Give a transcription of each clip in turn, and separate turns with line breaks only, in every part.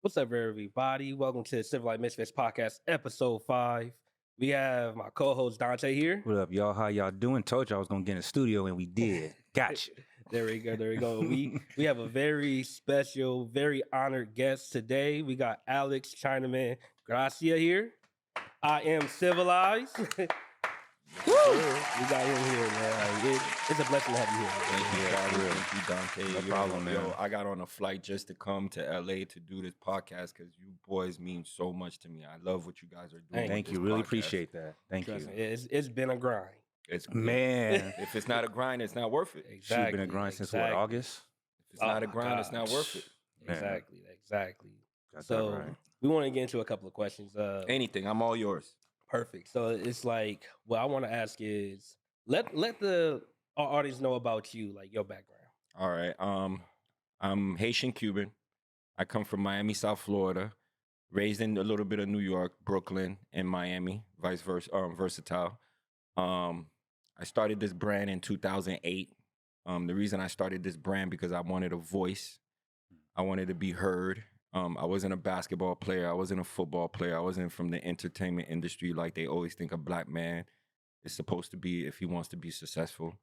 What's up, everybody? Welcome to Civilized Misfits Podcast, episode 5. We have my co-host Dante here.
What up, y'all? How y'all doing? Told y'all I was gonna get in the studio, and we did. Gotcha.
There we go. We have a very special, very honored guest today. We got Alex Chinaman Gracia here. I am civilized. Woo! We got him here, man. Like, it's a blessing to have you here.
Thank you, Dante.
No problem, man.
Yo, I got on a flight just to come to LA to do this podcast because you boys mean so much to me. I love what you guys are doing.
Thank you. Really appreciate that. Thank you.
It's been a grind.
It's
Man.
If it's not a grind, it's not worth it.
Exactly.
She's been a grind since what, August?
If it's not a grind, it's not worth it.
Man.
Exactly.
Got
So
that right.
we want to get into a couple of questions.
Anything, I'm all yours.
Perfect. So it's like, what I want to ask is, let our audience know about you, like your background.
All right. I'm Haitian Cuban. I come from Miami, South Florida. Raised in a little bit of New York, Brooklyn, and Miami, vice versa, versatile. I started this brand in 2008. The reason I started this brand because I wanted a voice. I wanted to be heard. I wasn't a basketball player. I wasn't a football player. I wasn't from the entertainment industry like they always think a black man is supposed to be if he wants to be successful.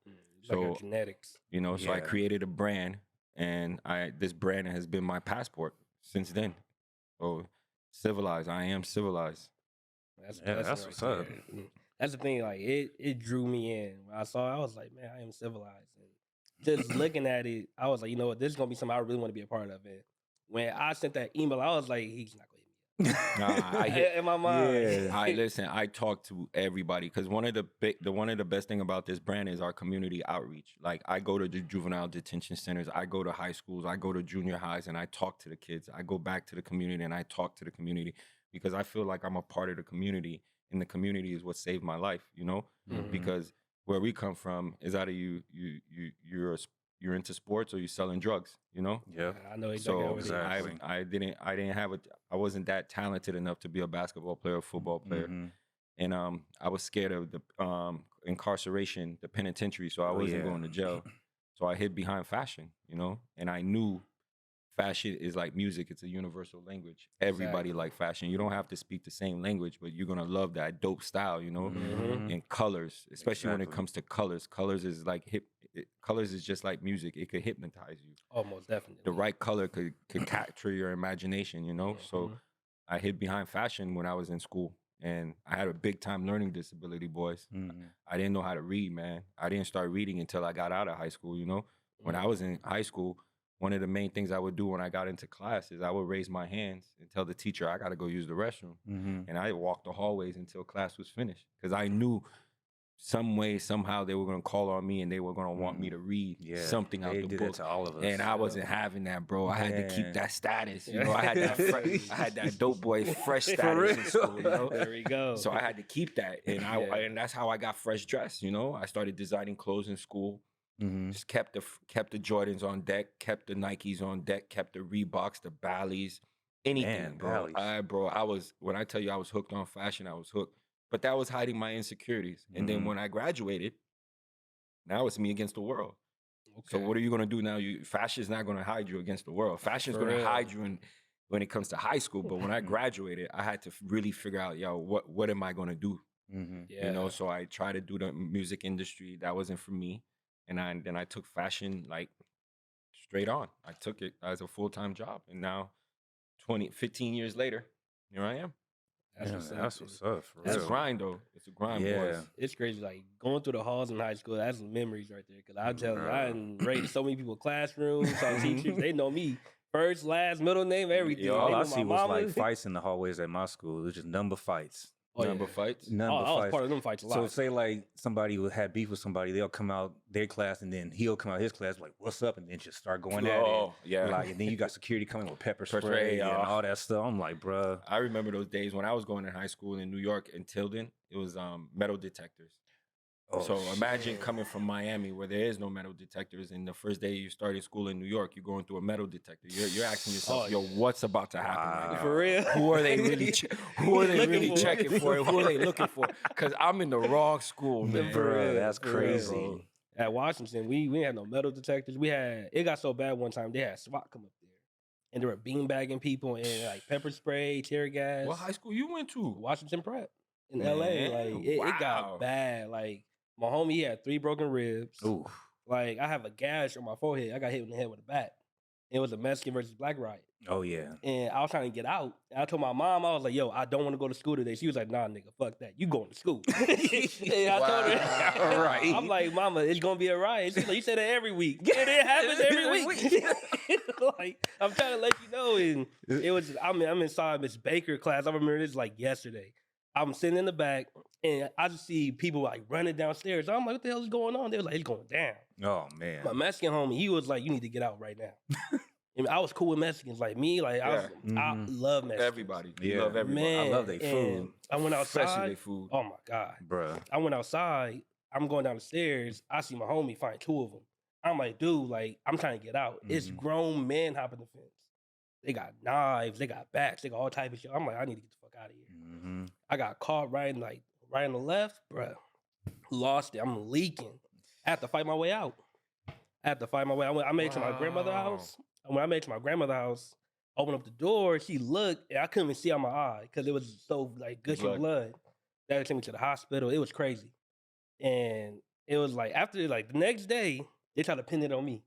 Like your genetics.
You know, so I
Yeah.
created a brand, and this brand has been my passport since then. So civilized, I am civilized.
That's
Yeah, that's what's up.
there. That's the thing. Like it drew me in. When I saw it, I was like, man, I am civilized. And just looking at it, I was like, you know what, this is gonna be something I really want to be a part of. It. When I sent that email, I was like, he's not gonna hit
Nah, I
me.
hit,
In my mind.
Yeah.
listen. I talk to everybody because one of the best thing about this brand is our community outreach. Like I go to the juvenile detention centers, I go to high schools, I go to junior highs, and I talk to the kids. I go back to the community and I talk to the community because I feel like I'm a part of the community, and the community is what saved my life. You know,
Mhm.
because where we come from is either you're into sports or you're selling drugs. You know.
Yep.
I know exactly.
So
what it is.
exactly.
I didn't have I wasn't that talented enough to be a basketball player or football player.
Mhm.
And I was scared of the incarceration, the penitentiary, so I
Oh,
wasn't
yeah.
going to jail. So I hid behind fashion, you know, and I knew fashion is like music. It's a universal language. Everybody
Exactly.
like fashion. You don't have to speak the same language, but you're gonna love that dope style, you know,
Mhm.
and colors, especially when it
Exactly.
comes to colors. Colors is like colors is just like music. It could hypnotize you.
Almost definitely.
The right color could capture your imagination, you know. So
Mhm.
I hid behind fashion when I was in school, and I had a big time learning disability, boys.
Mhm.
I didn't know how to read, man. I didn't start reading until I got out of high school, you know. When I was in high school, one of the main things I would do when I got into class is I would raise my hands and tell the teacher I got to go use the restroom.
Mhm.
And I walked the hallways until class was finished because I knew some way, somehow they were going to call on me and they were going to want me to read
Yeah.
something out
They
the
did
book.
that to all of us.
And I wasn't having that, bro. I had to keep
Man.
that status. You know, I had that I had that dope boy fresh status in
real.
school, you know.
There we go.
So I had to keep that. And
Yeah.
and that's how I got fresh dress, you know. I started designing clothes in school.
Mhm.
Just kept the Jordans on deck, kept the Nikes on deck, kept the Reeboks, the Bally's, anything,
Man,
bro.
Bally's.
I was, when I tell you I was hooked on fashion, I was hooked. But that was hiding my insecurities. And then
Mhm.
when I graduated, now it's me against the world. So
Okay.
what are you gonna do now? Fashion is not gonna hide you against the world. Fashion is
For
gonna
real.
hide you when it comes to high school. But when I graduated, I had to really figure out, yo, what am I gonna do?
Mhm.
Yeah.
You know, so I tried to do the music industry. That wasn't for me. And then I took fashion like straight on. I took it as a full-time job. And now 15 years later, here I am.
That's
Yeah,
what's up.
that's what's up. For
It's a
real.
grind though. It's a grind,
Yeah.
boys.
It's crazy, like going through the halls in high school. That's memories right there. Cause I tell you, I
Bruh.
done raided so many people classrooms, some
Mhm.
teachers. They know me first, last, middle name, everything.
Yeah,
They
All
know
I
my
see was
mama.
like fights in the hallways at my school. It was just number fights.
Oh,
Number
yeah.
fights.
None
Oh,
but
I was
fights.
part of them fights a lot.
So say like somebody would have beef with somebody, they'll come out their class and then he'll come out his class like, "What's up?" and then just start going at it.
Oh, yeah.
Like, and then you got security coming with pepper
Pepper
spray
spray,
and
yeah.
all that stuff. I'm like, bruh.
I remember those days when I was going to high school in New York in Tilden. It was metal detectors.
Oh,
So imagine
shit.
coming from Miami where there is no metal detectors, and the first day you started school in New York, you're going through a metal detector. You're asking yourself,
Oh,
yo, what's about to happen right now?
For real.
Who are they really? Who are they
Looking
really
for?
checking for? Who are they looking for? Because I'm in the wrong school, man.
For
Bruh,
real,
that's
for real,
crazy.
bro. At Washington, we didn't have no metal detectors. It got so bad one time they had SWAT come up there. and they were beanbagging people and like pepper spray, tear gas.
What high school you went to?
Washington Prep in LA. Like
Man,
it
wow.
got bad. Like my homie, he had 3 broken ribs.
Ooh.
Like I have a gash on my forehead. I got hit in the head with a bat. It was a Mexican versus black riot.
Oh yeah.
And I was trying to get out. And I told my mom, I was like, yo, I don't want to go to school today. She was like, nah, nigga, fuck that. You going to school. And I told her,
All right.
I'm like, mama, it's going to be a riot. She's like, you say that every week. And it happens every week. Like, I'm trying to let you know. And it was, I'm inside Miss Baker class. I remember this like yesterday. I'm sitting in the back and I just see people like running downstairs. I'm like, what the hell is going on? They was like, it's going down.
Oh man.
My Mexican homie, he was like, you need to get out right now. And I was cool with Mexicans, like me. Like I love Mexicans.
Everybody. You
Yeah.
love everybody.
Man,
I love their food.
and I went
Especially
outside.
their food.
Oh my god!
Bruh.
I went outside. I'm going down the stairs. I see my homie find 2 of them. I'm like, dude, like I'm trying to get out. It's
Mhm.
grown men hopping the fence. They got knives. They got bats. They got all type of shit. I'm like, I need to get the fuck out of here.
Mm-hmm.
I got caught right on the left, bruh. Lost it. I'm leaking. I had to fight my way out. I made it to my grandmother's
Wow.
house. And when I made it to my grandmother's house, opened up the door, she looked, and I couldn't even see out my eye because it was so like gushing blood. That took me to the hospital. It was crazy. And it was like after like the next day, they tried to pin it on me.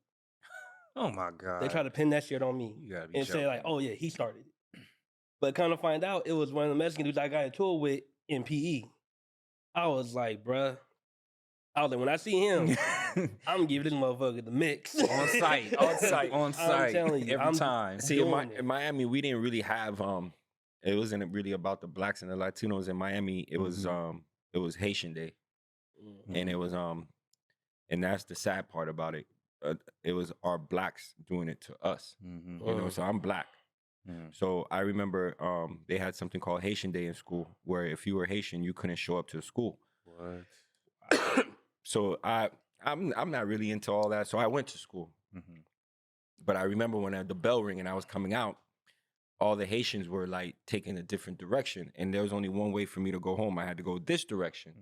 Oh my God.
They tried to pin that shit on me
You gotta be
and say
joking.
like, oh yeah, he started it. But kind of find out it was one of the Mexican dudes I got into it with in PE. I was like, bruh. I was like, when I see him, I'm giving this motherfucker the mix.
on site. On site.
telling you,
Every
I'm-
time.
See, in,
doing it.
in Miami, we didn't really have it wasn't really about the blacks and the Latinos in Miami. It was Haitian Day. And it was and that's the sad part about it. It was our blacks doing it to us.
Mm-hmm.
You know, so I'm black.
Mm.
So I remember they had something called Haitian Day in school, where if you were Haitian, you couldn't show up to school.
What?
So I'm not really into all that. So I went to school.
Mm-hmm.
But I remember when the bell rang and I was coming out, all the Haitians were like taking a different direction. And there was only one way for me to go home. I had to go this direction.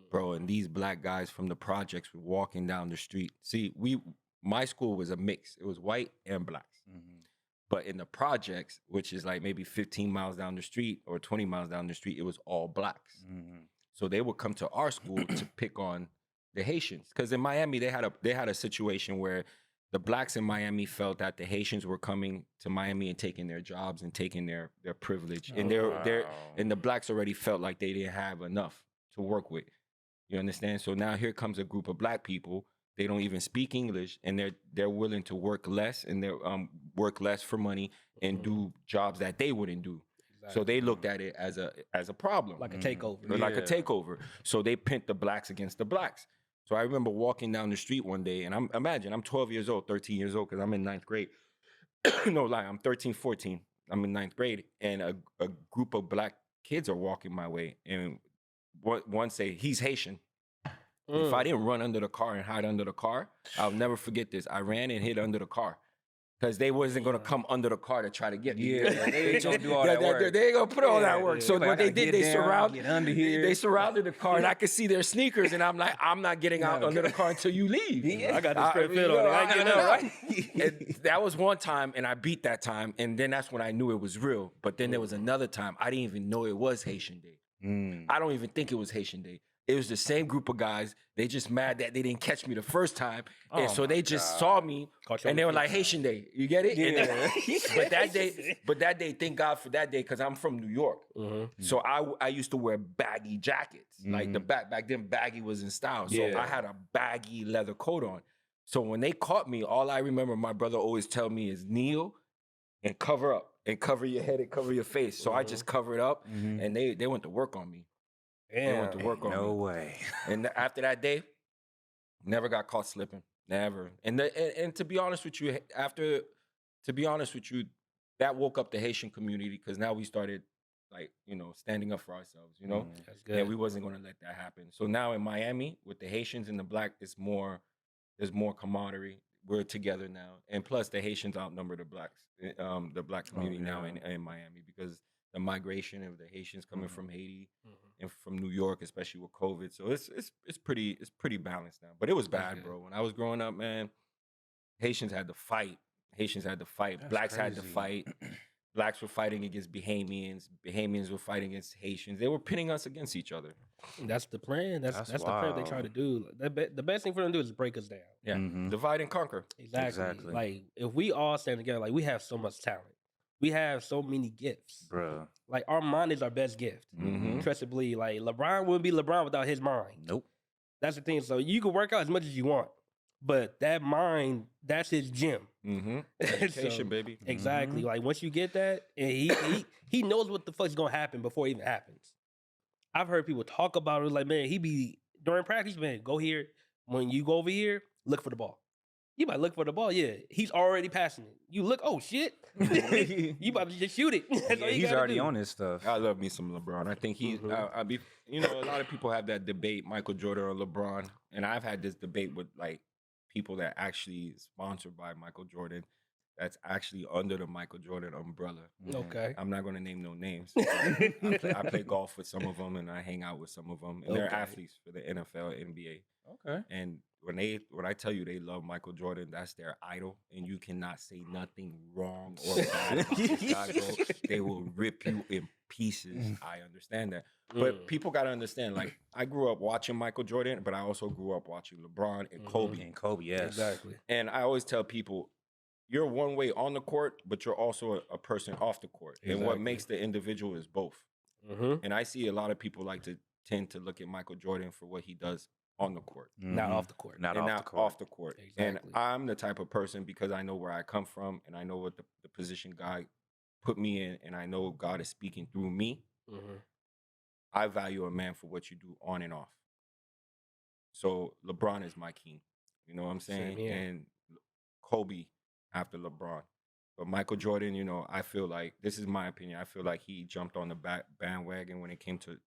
Bro, and these black guys from the projects were walking down the street. See, my school was a mix. It was white and blacks.
Mm-hmm.
But in the projects, which is like maybe 15 miles down the street or 20 miles down the street, it was all blacks.
Mm-hmm.
So they would come to our school to pick on the Haitians. Because in Miami, they had a situation where the blacks in Miami felt that the Haitians were coming to Miami and taking their jobs and taking their privilege. And and the blacks already felt like they didn't have enough to work with. You understand? So now here comes a group of black people. They don't even speak English, and they're willing to work less, and they work less for money and do jobs that they wouldn't do. So they looked at it as a problem,
like a takeover.
like a takeover. So they pit the blacks against the blacks. So I remember walking down the street one day, and I'm 12 years old, 13 years old, because I'm in 9th grade. No lie, I'm 13, 14. I'm in 9th grade, and a group of black kids are walking my way, and one say, he's Haitian. If I didn't run under the car and hide under the car, I'll never forget this. I ran and hid under the car because they wasn't going to come under the car to try to get me.
Yeah, they ain't gonna do all that work.
They ain't going to put all that work.
Yeah.
So
Like,
what they did, they
get under here.
They surrounded the car, and I could see their sneakers, and I'm like, I'm not getting out under the car until you leave.
I got this straight fit on it. I get up, right?
And that was one time, and I beat that time, and then that's when I knew it was real. But then there was another time, I didn't even know it was Haitian Day. I don't even think it was Haitian Day. It was the same group of guys. They just mad that they didn't catch me the first time. And so they just saw me and they were like, Haitian Day. You get it?
Yeah.
But that day, thank God for that day, because I'm from New York. So I used to wear baggy jackets. Like back then, baggy was in style. So I had a baggy leather coat on. So when they caught me, all I remember my brother always tell me is kneel and cover up and cover your head and cover your face. So I just covered up and they went to work on me. They went to work on me.
No way.
And after that day, never got caught slipping. Never. And to be honest with you, that woke up the Haitian community, because now we started standing up for ourselves,
That's good.
And we wasn't gonna let that happen. So now in Miami, with the Haitians and the black, there's more camaraderie. We're together now. And plus the Haitians outnumber the blacks, the black community now in Miami, because the migration of the Haitians coming from Haiti and from New York, especially with COVID. So it's pretty balanced now. But it was bad, bro. When I was growing up, man, Haitians had to fight. Haitians had to fight.
That's
Blacks had to
crazy.
fight. Blacks were fighting against Bahamians. Bahamians were fighting against Haitians. They were pitting us against each other.
That's the plan. That's
That's
the plan they try to
wild.
do. The best thing for them to do is break us down.
Yeah,
Mhm.
divide and conquer.
Exactly. Like if we all stand together, like we have so much talent. We have so many gifts.
Bruh.
Like our mind is our best gift.
Mhm.
Trust and believe. Like LeBron wouldn't be LeBron without his mind.
Nope.
That's the thing. So you can work out as much as you want, but that mind, that's his gym.
Mm-hmm.
So-
Education, baby.
Exactly. Like once you get that, and he knows what the fuck's gonna happen before it even happens. I've heard people talk about it like, man, he be during practice, man, go here. When you go over here, look for the ball. You might look for the ball, yeah. He's already passing it. You look, oh shit. You about to just shoot it. That's
Yeah,
all you
he's
gotta
already
do.
on his stuff.
I love me some LeBron. I think he's. I be. You know, a lot of people have that debate, Michael Jordan or LeBron, and I've had this debate with like people that actually sponsored by Michael Jordan. That's actually under the Michael Jordan umbrella.
Okay.
I'm not going to name no names. I play golf with some of them, and I hang out with some of them, and they're
Okay.
athletes for the NFL, NBA.
Okay.
And when I tell you they love Michael Jordan, that's their idol, and you cannot say nothing wrong or bad about this guy, bro. They will rip you in pieces. I understand that, but people got to understand. Like I grew up watching Michael Jordan, but I also grew up watching LeBron and Kobe.
And Kobe, yes.
Exactly.
And I always tell people, you're one way on the court, but you're also a person off the court. And what
Exactly.
makes the individual is both.
Mm-hmm.
And I see a lot of people like to tend to look at Michael Jordan for what he does on the court.
Not
Mhm.
off the court.
Not
And
off
not
the court.
off the court. And
Exactly.
I'm the type of person, because I know where I come from and I know what the position God put me in, and I know God is speaking through me.
Mm-hmm.
I value a man for what you do on and off. So LeBron is my king. You know what I'm saying?
here.
And Kobe after LeBron. But Michael Jordan, you know, I feel like, this is my opinion, I feel like he jumped on the bandwagon when it came to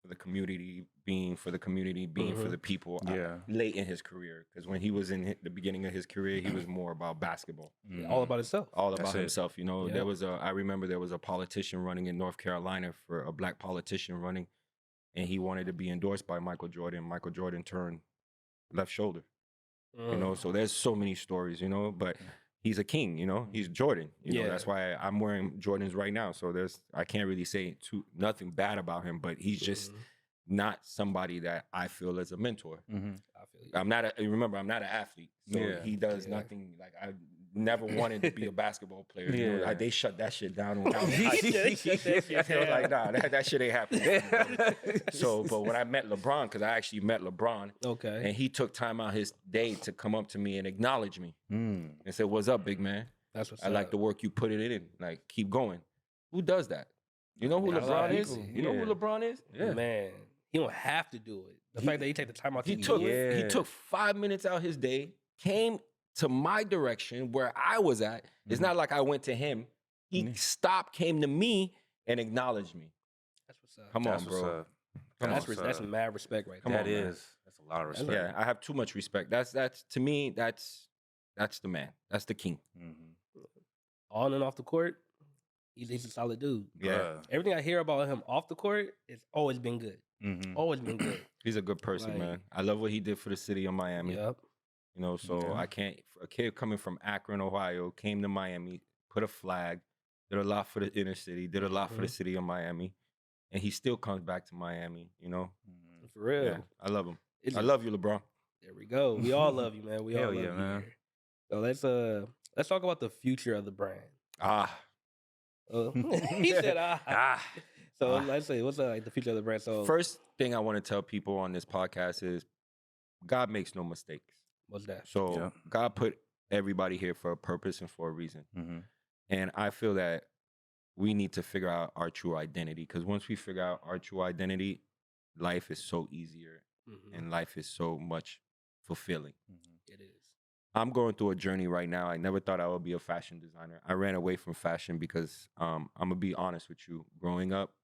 the community being for the people
Yeah.
late in his career. Because when he was in the beginning of his career, he was more about basketball,
All about itself.
all
That's
about
it.
himself. You know,
Yeah.
I remember there was a politician running in North Carolina, for a black politician running, and he wanted to be endorsed by Michael Jordan. Michael Jordan turned left shoulder. You know, so there's so many stories, you know, but he's a king, you know, he's Jordan, you know,
Yeah.
that's why I'm wearing Jordans right now. So I can't really say nothing bad about him, but he's just not somebody that I feel as a mentor.
Mm-hmm.
I feel you.
I'm not an athlete. So
Yeah.
he does
Yeah.
nothing, like I never wanted to be a basketball player. You know,
Yeah.
like, they shut that shit down when I was in high school.
They shut that shit
They were
down.
like, nah, that shit ain't happening. So, but when I met LeBron, because I actually met LeBron,
Okay.
and he took time out his day to come up to me and acknowledge me
Mm.
and say, "What's up, big man?
That's what's
I like
up.
the work you put it in. Like, keep going." Who does that? You know who
Not a lot of
LeBron is?
people.
You know who
Yeah.
LeBron is?
Yeah.
Man, he don't have to do it. The fact that he take the time out to
He
do
took
it.
he
Yeah.
took 5 minutes out his day, came to my direction where I was at. It's
Mhm.
not like I went to him. He
Mhm.
stopped, came to me, and acknowledged me.
That's what's up.
Come
That's
on,
what's
bro.
up.
Come
That's
on,
that's mad respect right
Come
there.
on,
That
man.
is. That's a lot of
That's
respect.
Yeah, I have too much respect. That's to me. That's the man. That's the king.
Mhm.
On and off the court, he's a solid dude.
Yeah.
Bruh.
Everything I hear about him off the court, it's always been good.
Mhm.
Always been good.
He's a good person,
Like-
man. I love what he did for the city of Miami.
Yep.
You know, so
Yeah.
I can't. A kid coming from Akron, Ohio, came to Miami, put a flag, did a lot for the inner city, did a lot for the city of Miami, and he still comes back to Miami. You know,
Mhm.
For real.
yeah, I love him.
It's
I
a-
love you, LeBron.
There we go. We all love you, man. We all
Hell
love
yeah,
you,
man.
here. So let's talk about the future of the brand.
Ah,
He said, ah.
Ah.
So let's say, what's like the future of the brand? So
first thing I want to tell people on this podcast is, God makes no mistakes.
what's that?
So
Yeah.
God put everybody here for a purpose and for a reason.
Mhm.
And I feel that we need to figure out our true identity, because once we figure out our true identity, life is so easier
Mhm.
and life is so much fulfilling.
Mhm.
It is.
I'm going through a journey right now. I never thought I would be a fashion designer. I ran away from fashion because I'm gonna be honest with you. Growing up,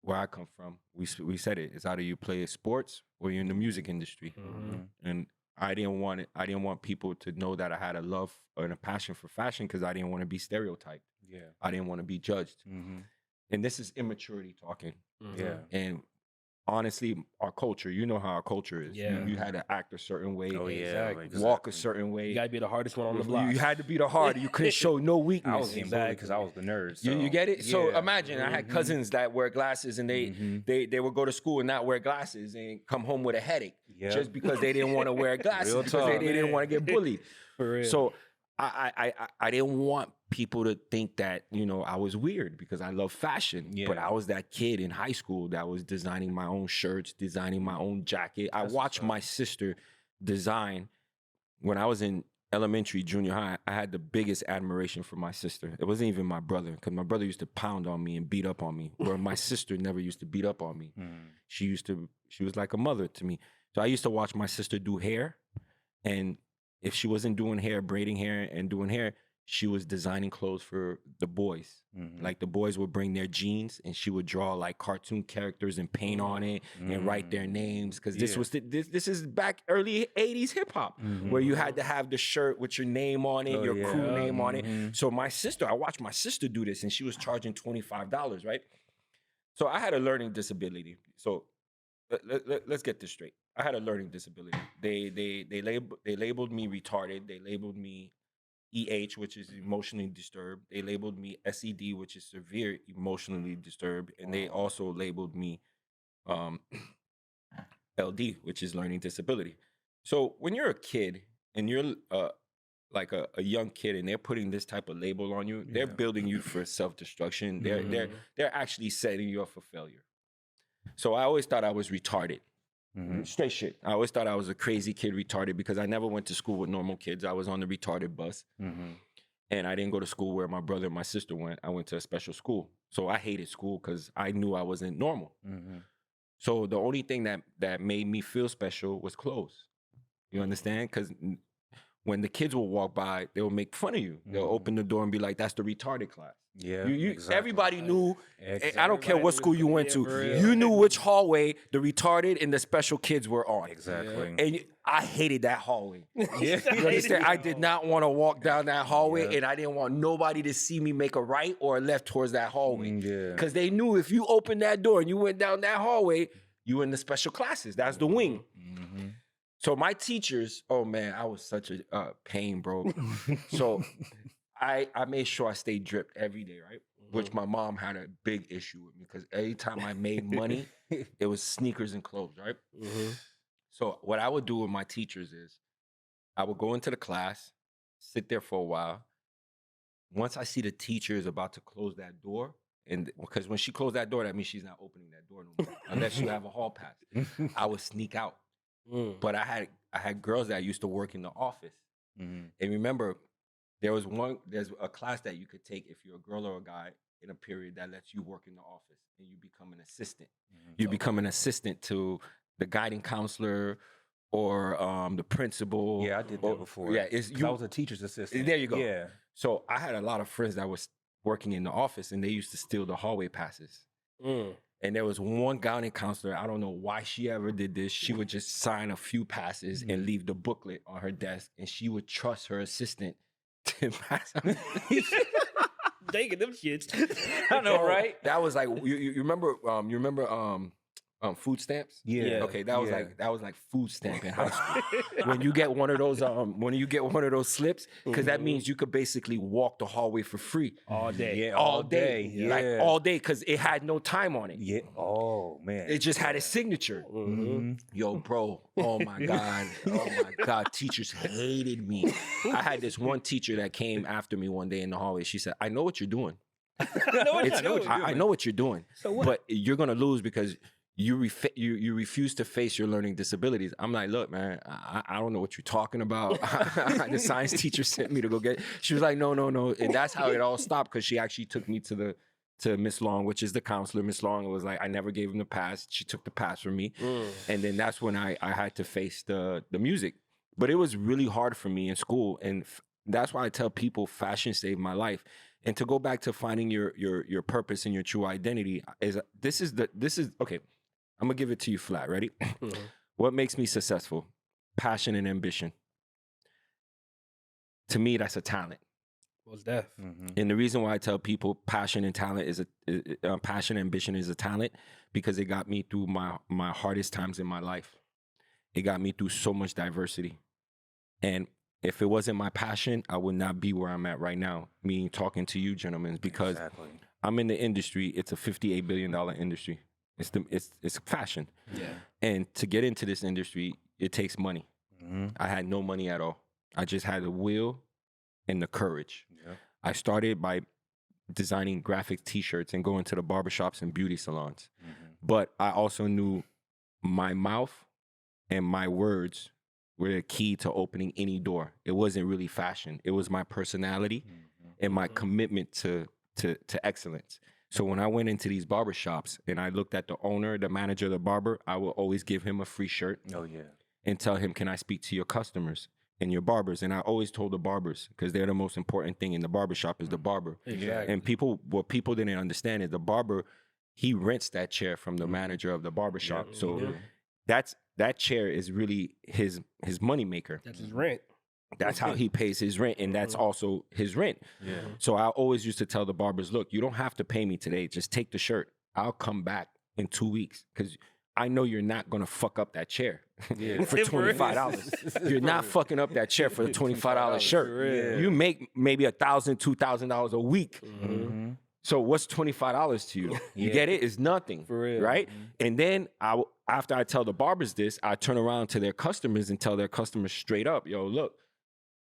where I come from, we said it. It's either you play sports or you're in the music industry.
Mhm.
And I didn't want it. I didn't want people to know that I had a love and a passion for fashion, because I didn't want to be stereotyped.
Yeah.
I didn't want to be judged.
Mhm.
And this is immaturity talking.
Mhm.
Yeah.
And honestly, our culture. You know how our culture is.
Yeah.
You had to act a certain way.
Oh yeah,
Exactly.
Walk a certain way.
You gotta be the hardest one on the block.
You had to be the hard. You couldn't show no weakness.
I was getting bullied because I was the nerd. So.
You get it? So
yeah.
imagine I had cousins that wear glasses and they would go to school and not wear glasses and come home with a headache just because they didn't want to wear glasses
Real
because
talk,
they didn't want to get bullied.
For real.
So I didn't want people to think that, you know, I was weird because I love fashion.
Yeah.
But I was that kid in high school that was designing my own shirts, designing my own jacket. I watched my sister design. When I was in elementary, junior high, I had the biggest admiration for my sister. It wasn't even my brother, because my brother used to pound on me and beat up on me, where my sister never used to beat up on me. She was like a mother to me. So I used to watch my sister do hair, and if she wasn't doing hair, braiding hair and doing hair, she was designing clothes for the boys. Like the boys would bring their jeans and she would draw like cartoon characters and paint on it and write their names. Cause this was this is back early 80s hip hop where you had to have the shirt with your name on it, your crew name on it. So I watched my sister do this and she was charging $25, right? So I had a learning disability. So let's get this straight. I had a learning disability. They labeled me retarded. They labeled me EH, which is emotionally disturbed. They labeled me SED, which is severe emotionally disturbed, and they also labeled me LD, which is learning disability. So when you're a kid and you're like a young kid, and they're putting this type of label on you, they're building you for self-destruction. They're actually setting you up for failure. So I always thought I was retarded. Straight shit. I always thought I was a crazy kid, retarded, because I never went to school with normal kids. I was on the retarded bus. And I didn't go to school where my brother and my sister went. I went to a special school. So I hated school because I knew I wasn't normal. So the only thing that made me feel special was clothes. You understand? Because when the kids will walk by, they'll make fun of you. They'll open the door and be like, that's the retarded class.
Yeah, exactly.
Everybody knew.
Exactly.
I don't care what school you went to.
Yeah.
You knew which hallway the retarded and the special kids were on.
Exactly.
And I hated that hallway. You understand? I did not want to walk down that hallway, and I didn't want nobody to see me make a right or a left towards that hallway. Because they knew if you opened that door and you went down that hallway, you were in the special classes. That's the wing. So my teachers, oh man, I was such a pain, bro. So I made sure I stayed dripped every day, right? Which my mom had a big issue with me, because every time I made money, it was sneakers and clothes, right? So what I would do with my teachers is I would go into the class, sit there for a while. Once I see the teacher is about to close that door, and because when she closed that door, that means she's not opening that door no more, unless you have a hall pass. I would sneak out. But I had girls that used to work in the office. And remember, there's a class that you could take if you're a girl or a guy in a period that lets you work in the office, and you become an assistant. You become an assistant to the guiding counselor or the principal.
Yeah, I did that before.
Yeah,
I was a teacher's assistant.
There you go.
Yeah.
So I had a lot of friends that was working in the office, and they used to steal the hallway passes. And there was one guiding counselor, I don't know why she ever did this. She would just sign a few passes and leave the booklet on her desk, and she would trust her assistant to pass.
Taking them shits.
I know, right? That was like you remember food stamps?
Yeah.
Okay, that was like food stamp in high school. When you get one of those slips, because that means you could basically walk the hallway for free
All day.
Yeah,
all day,
Yeah.
like all day, because it had no time on it.
Yeah. Oh man.
It just had a signature. Yo, bro. Oh my God. Teachers hated me. I had this one teacher that came after me one day in the hallway. She said, I know what you're doing. I know what you're doing.
So what?
But you're gonna lose because you refuse to face your learning disabilities. I'm like, look, man, I don't know what you're talking about. The science teacher sent me to go get. She was like, no. And that's how it all stopped, because she actually took me to Miss Long, which is the counselor. Miss Long was like, I never gave him the pass. She took the pass from me. And then that's when I had to face the music. But it was really hard for me in school. And that's why I tell people fashion saved my life. And to go back to finding your purpose and your true identity, this is okay. I'm gonna give it to you flat. Ready? What makes me successful? Passion and ambition. To me, that's a talent.
Most def.
And the reason why I tell people passion and talent passion and ambition is a talent, because it got me through my hardest times in my life. It got me through so much diversity. And if it wasn't my passion, I would not be where I'm at right now, me talking to you gentlemen, because I'm in the industry. It's a $58 billion industry. It's fashion.
Yeah.
And to get into this industry, it takes money. I had no money at all. I just had the will and the courage.
Yep.
I started by designing graphic t-shirts and going to the barbershops and beauty salons. But I also knew my mouth and my words were the key to opening any door. It wasn't really fashion. It was my personality and my commitment to excellence. So when I went into these barbershops and I looked at the owner, the manager, the barber, I would always give him a free shirt.
Oh, yeah.
And tell him, can I speak to your customers and your barbers? And I always told the barbers, because they're the most important thing in the barbershop is the barber.
Exactly.
And what people didn't understand is the barber, he rents that chair from the manager of the barbershop. So that chair is really his money maker.
That's his rent.
That's how he pays his rent, and that's also his rent.
Yeah.
So I always used to tell the barbers, look, you don't have to pay me today. Just take the shirt. I'll come back in 2 weeks, because I know you're not gonna fuck up that chair for $25. You're not fucking up that chair for the $25 shirt. You make maybe $1,000, $2,000 a week. So what's $25 to you? You get it? It's nothing,
For real.
right? And then after I tell the barbers this, I turn around to their customers and tell their customers straight up, yo, look,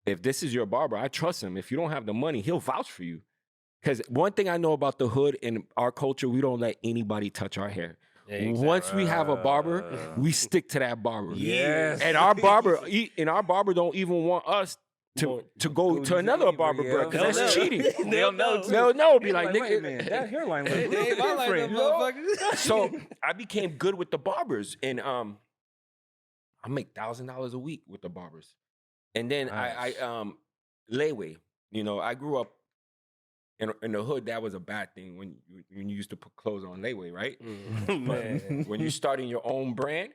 if this is your barber, I trust him. If you don't have the money, he'll vouch for you. Because one thing I know about the hood and our culture, we don't let anybody touch our hair.
Exactly.
Once we have a barber, we stick to that barber.
Yes.
And our barber don't even want us to go to another barber, bro, because that's cheating.
They'll know.
They'll know. Be like,
wait a
nigga.
minute, that hairline looks
They ain't my like
different.
them motherfuckers.
So I became good with the barbers, and I make $1,000 a week with the barbers. And then
Nice.
I layaway. You know, I grew up in the hood. That was a bad thing when you used to put clothes on layaway, right?
Man.
When you're starting your own brand,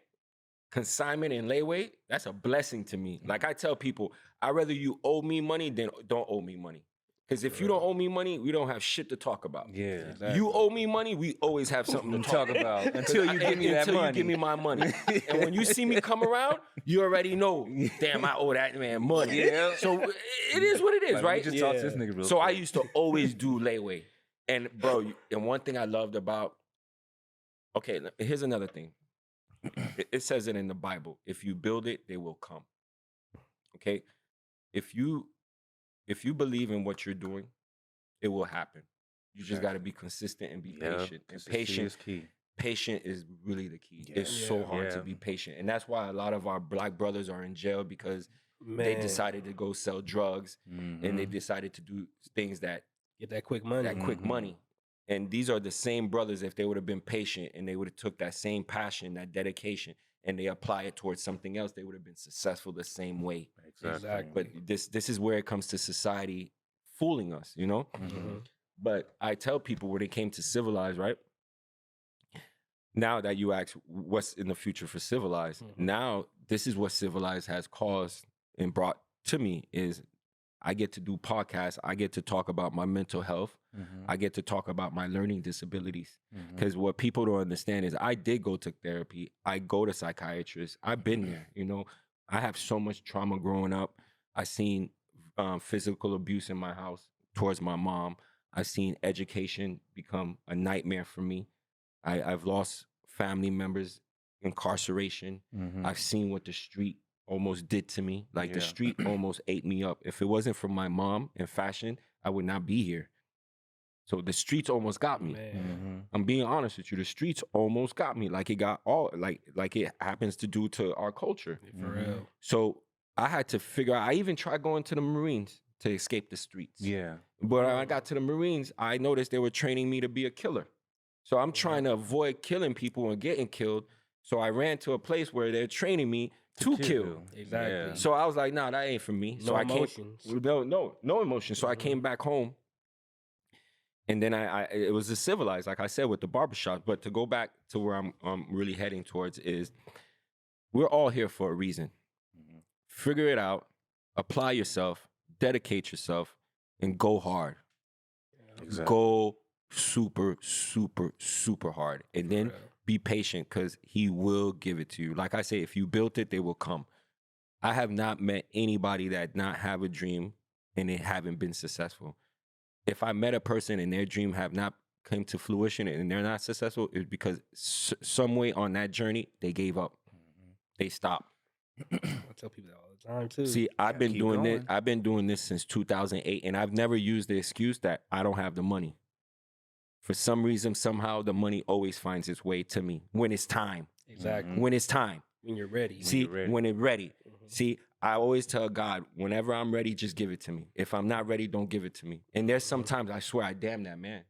consignment and layaway, that's a blessing to me. Like I tell people, I'd rather you owe me money than don't owe me money. Because if you don't owe me money, we don't have shit to talk about.
Yeah.
You owe me money, we always have something to talk about.
Until you give me that
Until
money.
you give me my money. And when you see me come around, you already know, damn, I owe that man money.
Yeah.
So it is what it is,
Like,
right?
We just talked to this nigga real
So I
quick.
used to always do layaway. And bro, and one thing I loved about, okay, here's another thing. It says it in the Bible. If you build it, they will come. Okay? If you believe in what you're doing, it will happen. You just got to be consistent and be patient. And
Consistency is key.
patient is really the key.
Yeah.
It's so hard to be patient. And that's why a lot of our black brothers are in jail, because they decided to go sell drugs and they decided to do things that
Get that quick money.
quick money. And these are the same brothers, if they would have been patient and they would have took that same passion, that dedication, and they apply it towards something else, they would have been successful the same way.
Exactly.
But this is where it comes to society fooling us, you know? But I tell people when it came to civilized, right? Now that you ask what's in the future for civilized, now this is what civilized has caused and brought to me is I get to do podcasts. I get to talk about my mental health. I get to talk about my learning disabilities. Because what people don't understand is I did go to therapy. I go to psychiatrists. I've been there, you know. I have so much trauma growing up. I seen physical abuse in my house towards my mom. I've seen education become a nightmare for me. I've lost family members, incarceration. I've seen what the street almost did to me. Like the street almost ate me up. If it wasn't for my mom and fashion, I would not be here. So the streets almost got me. I'm being honest with you. The streets almost got me, like it got all like it happens to do to our culture.
For real.
So I had to figure out. I even tried going to the Marines to escape the streets.
Yeah.
But when I got to the Marines, I noticed they were training me to be a killer. So I'm trying to avoid killing people and getting killed. So I ran to a place where they're training me to kill.
Exactly.
Yeah.
So I was like, nah, that ain't for me. So
No
I
emotions.
came, no emotion. So I came back home. And then it was a civilized, like I said, with the barbershop. But to go back to where I'm really heading towards is we're all here for a reason. Figure it out, apply yourself, dedicate yourself, and go hard.
Exactly.
Go super, super, super hard. And then be patient because he will give it to you. Like I say, if you built it, they will come. I have not met anybody that not have a dream and they haven't been successful. If I met a person and their dream have not come to fruition and they're not successful, it's because some way on that journey, they gave up. They stopped.
I tell people that all the time too.
See, I've been
keep
doing this.
going.
I've been doing this since 2008, and I've never used the excuse that I don't have the money. For some reason, somehow, the money always finds its way to me when it's time.
Exactly.
When it's time.
When you're ready.
See,
you're ready.
when it's ready. See, I always tell God, whenever I'm ready, just give it to me. If I'm not ready, don't give it to me. And there's sometimes I swear I damn that man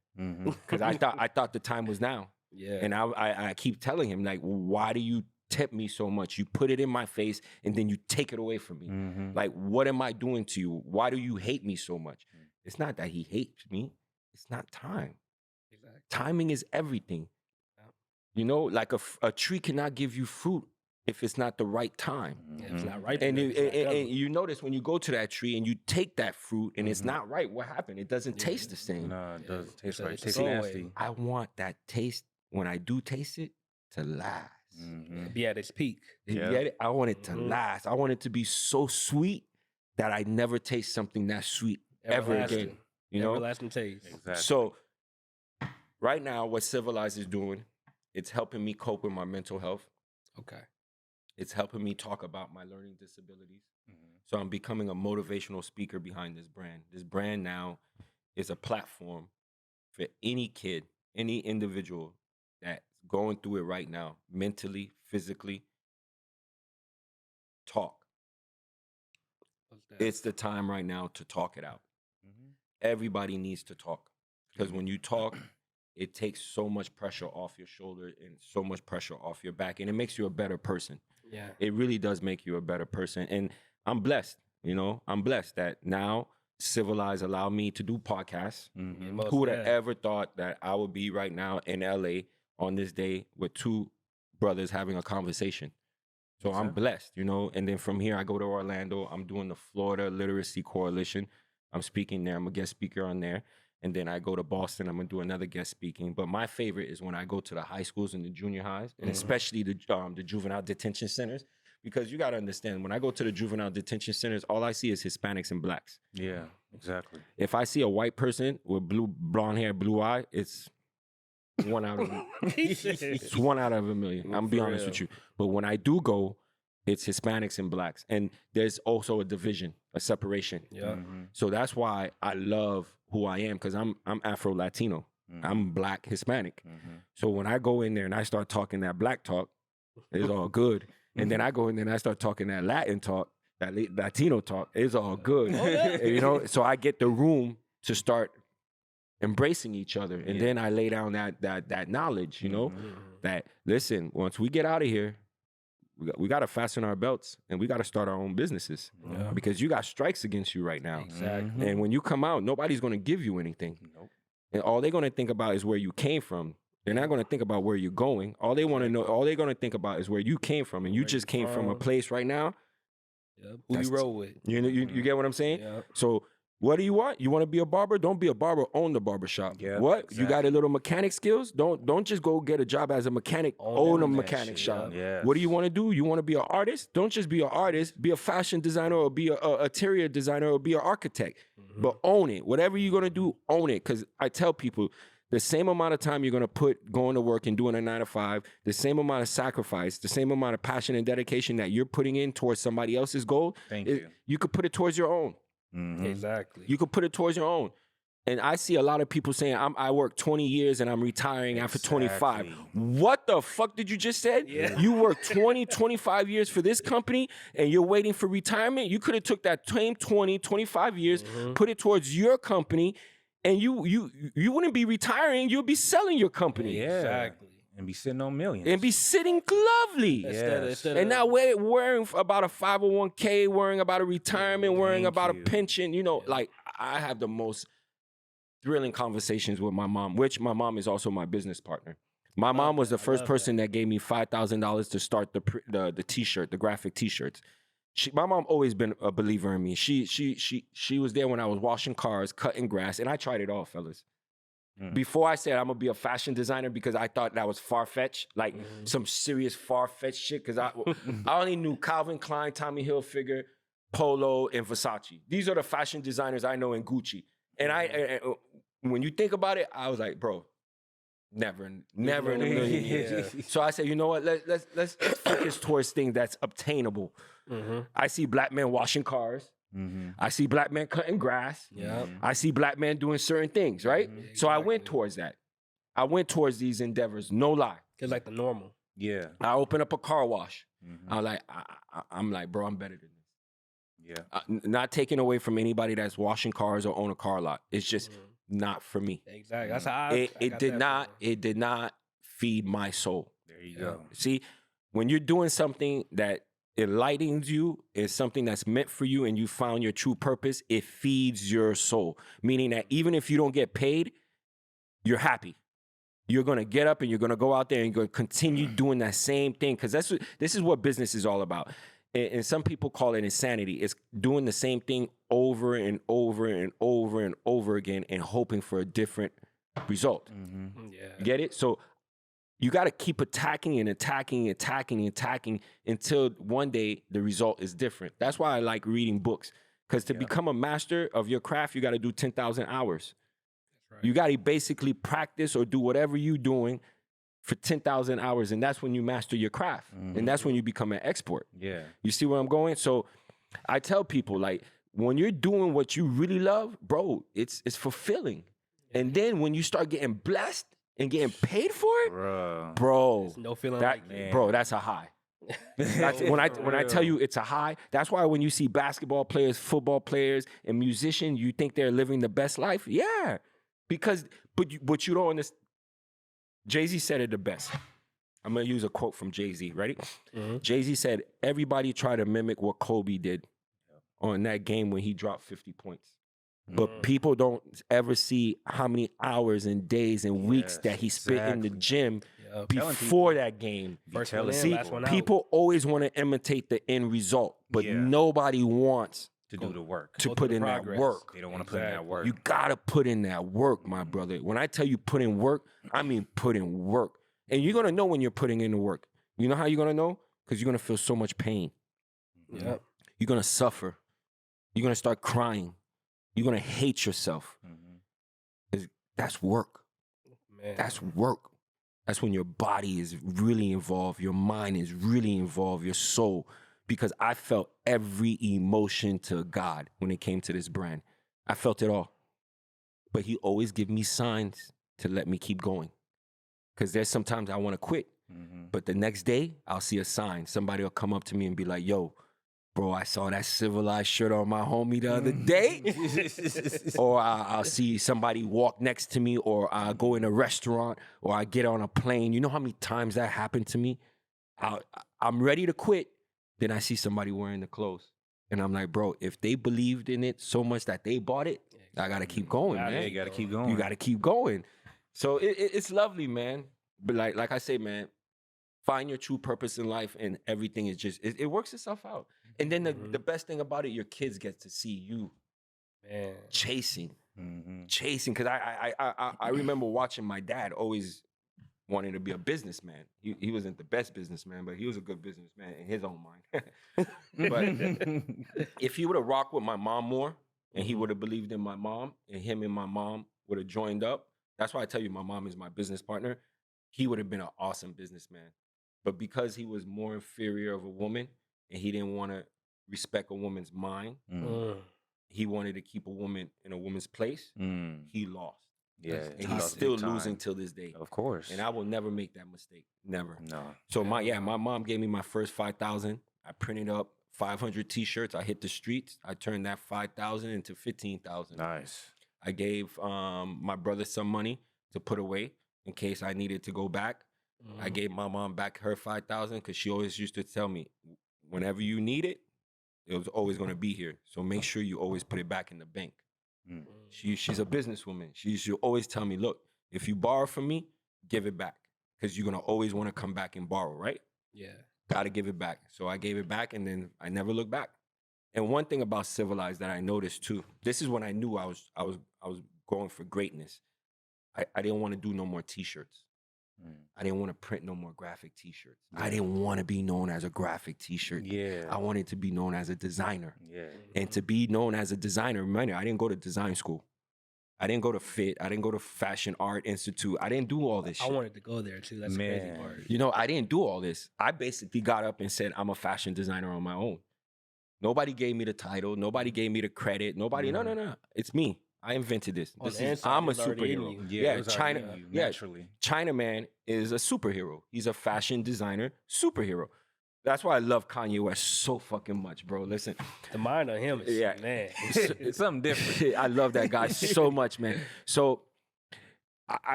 because I thought the time was now.
Yeah.
And I keep telling him like, why do you tip me so much? You put it in my face and then you take it away from me. Like, what am I doing to you? Why do you hate me so much? It's not that he hates me. It's not time.
Exactly.
Timing is everything.
Yeah.
You know, like a tree cannot give you fruit if it's not the right time.
Yeah, it's not right.
And,
it's not
and
done.
you notice when you go to that tree and you take that fruit and it's not right, what happened? It doesn't taste the same.
No, it doesn't taste
It's a-
right. It
it's a
tastes
throwaway.
nasty.
I want that taste, when I do taste it, to last.
Be at its peak.
You
Yeah.
get it? I want it to last. I want it to be so sweet that I never taste something that sweet ever again.
Everlasting.
You know?
Everlasting taste.
Exactly.
So right now, what Civilized is doing, it's helping me cope with my mental health.
Okay.
It's helping me talk about my learning disabilities. So I'm becoming a motivational speaker behind this brand. This brand now is a platform for any kid, any individual that's going through it right now, mentally, physically. Talk.
What's that?
It's the time right now to talk it out. Everybody needs to talk because when you talk, it takes so much pressure off your shoulder and so much pressure off your back, and it makes you a better person.
Yeah.
It really does make you a better person. And I'm blessed, you know, I'm blessed that now Civilized allowed me to do podcasts.
Most
Who would have
def.
ever thought that I would be right now in LA on this day with two brothers having a conversation? So I'm blessed, you know. And then from here, I go to Orlando. I'm doing the Florida Literacy Coalition. I'm speaking there. I'm a guest speaker on there. And then I go to Boston. I'm going to do another guest speaking. But my favorite is when I go to the high schools and the junior highs, and especially the juvenile detention centers. Because you got to understand, when I go to the juvenile detention centers, all I see is Hispanics and blacks.
Yeah, exactly.
If I see a white person with blonde hair, blue eye, it's one out of it's 1 out of a million. I'm gonna be
For
honest
real.
with you. But when I do go, it's Hispanics and blacks, and there's also a division, a separation.
Yeah.
So that's why I love who I am, because I'm Afro Latino. I'm black Hispanic. So when I go in there and I start talking that black talk, it's all good. And then I go in there and I start talking that Latin talk, that Latino talk, it's all good. You know, so I get the room to start embracing each other. And then I lay down that knowledge, you know, that listen, once we get out of here, we got to fasten our belts and we got to start our own businesses because you got strikes against you right now.
Exactly.
And when you come out, nobody's going to give you anything. And all they're going to think about is where you came from. They're not going to think about where you're going. All they want to know, all they're going to think about is where you came from. And you
Where
just
you
came from a
from.
place right now.
Yep. Who
That's-
you roll with?
You know, you get what I'm saying?
Yep.
So what do you want? You want to be a barber? Don't be a barber. Own the barber shop.
Yeah,
What? You got
exactly.
a little mechanic skills? Don't just go get a job as a mechanic. Own a
that
mechanic
shit,
shop.
yeah.
What do you want to do? You want to be an artist? Don't just be an artist. Be a fashion designer or be a interior designer or be an architect. But own it. Whatever you're gonna do, own it. Because I tell people, the same amount of time you're gonna put going to work and doing a 9 to 5, the same amount of sacrifice, the same amount of passion and dedication that you're putting in towards somebody else's goal,
Thank you.
you could put it towards your own.
Exactly.
You could put it towards your own. And I see a lot of people saying, I work 20 years and I'm retiring after 25.
Exactly.
What the fuck did you just say?
Yeah.
You work 20, 25 years for this company and you're waiting for retirement? You could have took that same 20, 25 years, put it towards your company, and you wouldn't be retiring, you'll be selling your company.
Yeah.
Exactly.
And be sitting on millions.
And be sitting lovely.
Instead
And
of-
now worrying about a 501k, worrying about a retirement, worrying
Thank
about
you.
a pension. You know, like I have the most thrilling conversations with my mom, which my mom is also my business partner. My mom was the first person that gave me $5,000 to start the t-shirt, the graphic t-shirts. my mom always been a believer in me. She was there when I was washing cars, cutting grass, and I tried it all, fellas. Before I said I'm gonna be a fashion designer because I thought that was far-fetched, like some serious far-fetched shit. Because I only knew Calvin Klein, Tommy Hilfiger, Polo, and Versace. These are the fashion designers I know in Gucci. And when you think about it, I was like, bro, never in a million years. So I said, you know what? Let's focus towards things that's obtainable. I see black men washing cars. I see black men cutting grass. I see black men doing certain things, right? So I went towards that. I went towards these endeavors, no lie.
It's like the normal.
Yeah.
I opened up a car wash. I'm like, bro, I'm better than this.
Yeah.
Not taking away from anybody that's washing cars or own a car lot. It's just not for me.
Exactly. That's how
It did not feed my soul.
There you go.
See, when you're doing something that enlightens you, is something that's meant for you, and you found your true purpose, it feeds your soul. Meaning that even if you don't get paid, you're happy. You're gonna get up and you're gonna go out there and you're gonna continue doing that same thing. Because this is what business is all about. And some people call it insanity. It's doing the same thing over and over and over and over again and hoping for a different result. You get it? So you got to keep attacking and attacking, until one day the result is different. That's why I like reading books. Because to become a master of your craft, you got to do 10,000 hours. That's right. You got to basically practice or do whatever you're doing for 10,000 hours, and that's when you master your craft. And that's when you become an expert.
Yeah.
You see where I'm going? So I tell people, like, when you're doing what you really love, bro, it's fulfilling. And then when you start getting blessed and getting paid for it, bro,
there's no feeling
that,
like it.
bro, that's a high. That's, when I tell you it's a high, that's why when you see basketball players, football players, and musicians, you think they're living the best life. Yeah, because but you don't understand. Jay-Z said it the best. I'm gonna use a quote from Jay-Z. Ready? Jay-Z said, "Everybody try to mimic what Kobe did on that game when he dropped 50 points." But people don't ever see how many hours and days and weeks that he spent in the gym before that game. See, people always want to imitate the end result, but nobody wants
to do the work.
To put in that work.
They don't want to put in that work.
You gotta put in that work, my brother. When I tell you put in work, I mean put in work. And you're gonna know when you're putting in the work. You know how you're gonna know? Because you're gonna feel so much pain.
Yep.
You're gonna suffer. You're gonna start crying. You're gonna hate yourself. That's work.
Man.
That's work. That's when your body is really involved, your mind is really involved, your soul. Because I felt every emotion to God when it came to this brand. I felt it all. But he always give me signs to let me keep going. Because there's sometimes I want to quit. But the next day, I'll see a sign. Somebody will come up to me and be like, yo, bro, I saw that civilized shirt on my homie the other day. Or I'll see somebody walk next to me, or I'll go in a restaurant, or I get on a plane. You know how many times that happened to me? I'm ready to quit. Then I see somebody wearing the clothes. And I'm like, bro, if they believed in it so much that they bought it, I got to keep going, man.
Yeah, you got to keep going.
You got to keep going. So it's lovely, man. But like I say, man, find your true purpose in life, and everything is just, it works itself out. And then the best thing about it, your kids get to see you chasing. Because I remember watching my dad always wanting to be a businessman. He wasn't the best businessman, but he was a good businessman in his own mind. But if he would have rocked with my mom more, and he would have believed in my mom, and him and my mom would have joined up, that's why I tell you my mom is my business partner, he would have been an awesome businessman. But because he was more inferior of a woman, and he didn't want to respect a woman's mind, he wanted to keep a woman in a woman's place, he lost.
Yeah,
and he's still losing till this day.
Of course.
And I will never make that mistake. Never.
No.
So my mom gave me my first 5,000. I printed up 500 t-shirts. I hit the streets. I turned that 5,000 into 15,000.
Nice.
I gave my brother some money to put away in case I needed to go back. I gave my mom back her 5,000 because she always used to tell me, whenever you need it, it was always going to be here. So make sure you always put it back in the bank. She's a businesswoman. She'll always tell me, look, if you borrow from me, give it back, because you're going to always want to come back and borrow, right?
Yeah.
Gotta give it back. So I gave it back, and then I never looked back. And one thing about Civilized that I noticed too, this is when I knew I was going for greatness. I didn't want to do no more T-shirts. I didn't want to print no more graphic T-shirts. I didn't want to be known as a graphic T-shirt.
Yeah.
I wanted to be known as a designer.
Yeah.
And to be known as a designer, remember, I didn't go to design school. I didn't go to FIT. I didn't go to Fashion Art Institute. I didn't do all this shit.
I wanted to go there too. That's the crazy part.
You know, I didn't do all this. I basically got up and said, I'm a fashion designer on my own. Nobody gave me the title. Nobody gave me the credit. Nobody, no. It's me. I invented this.
On
This
the
is,
inside,
I'm a
it's already in
superhero.
you.
Yeah, it was already
China.
in you,
Yeah,
naturally.
Chinaman is a superhero. He's a fashion designer superhero. That's why I love Kanye West so fucking much, bro. Listen,
The mind of him is, man.
It's something different.
I love that guy so much, man. So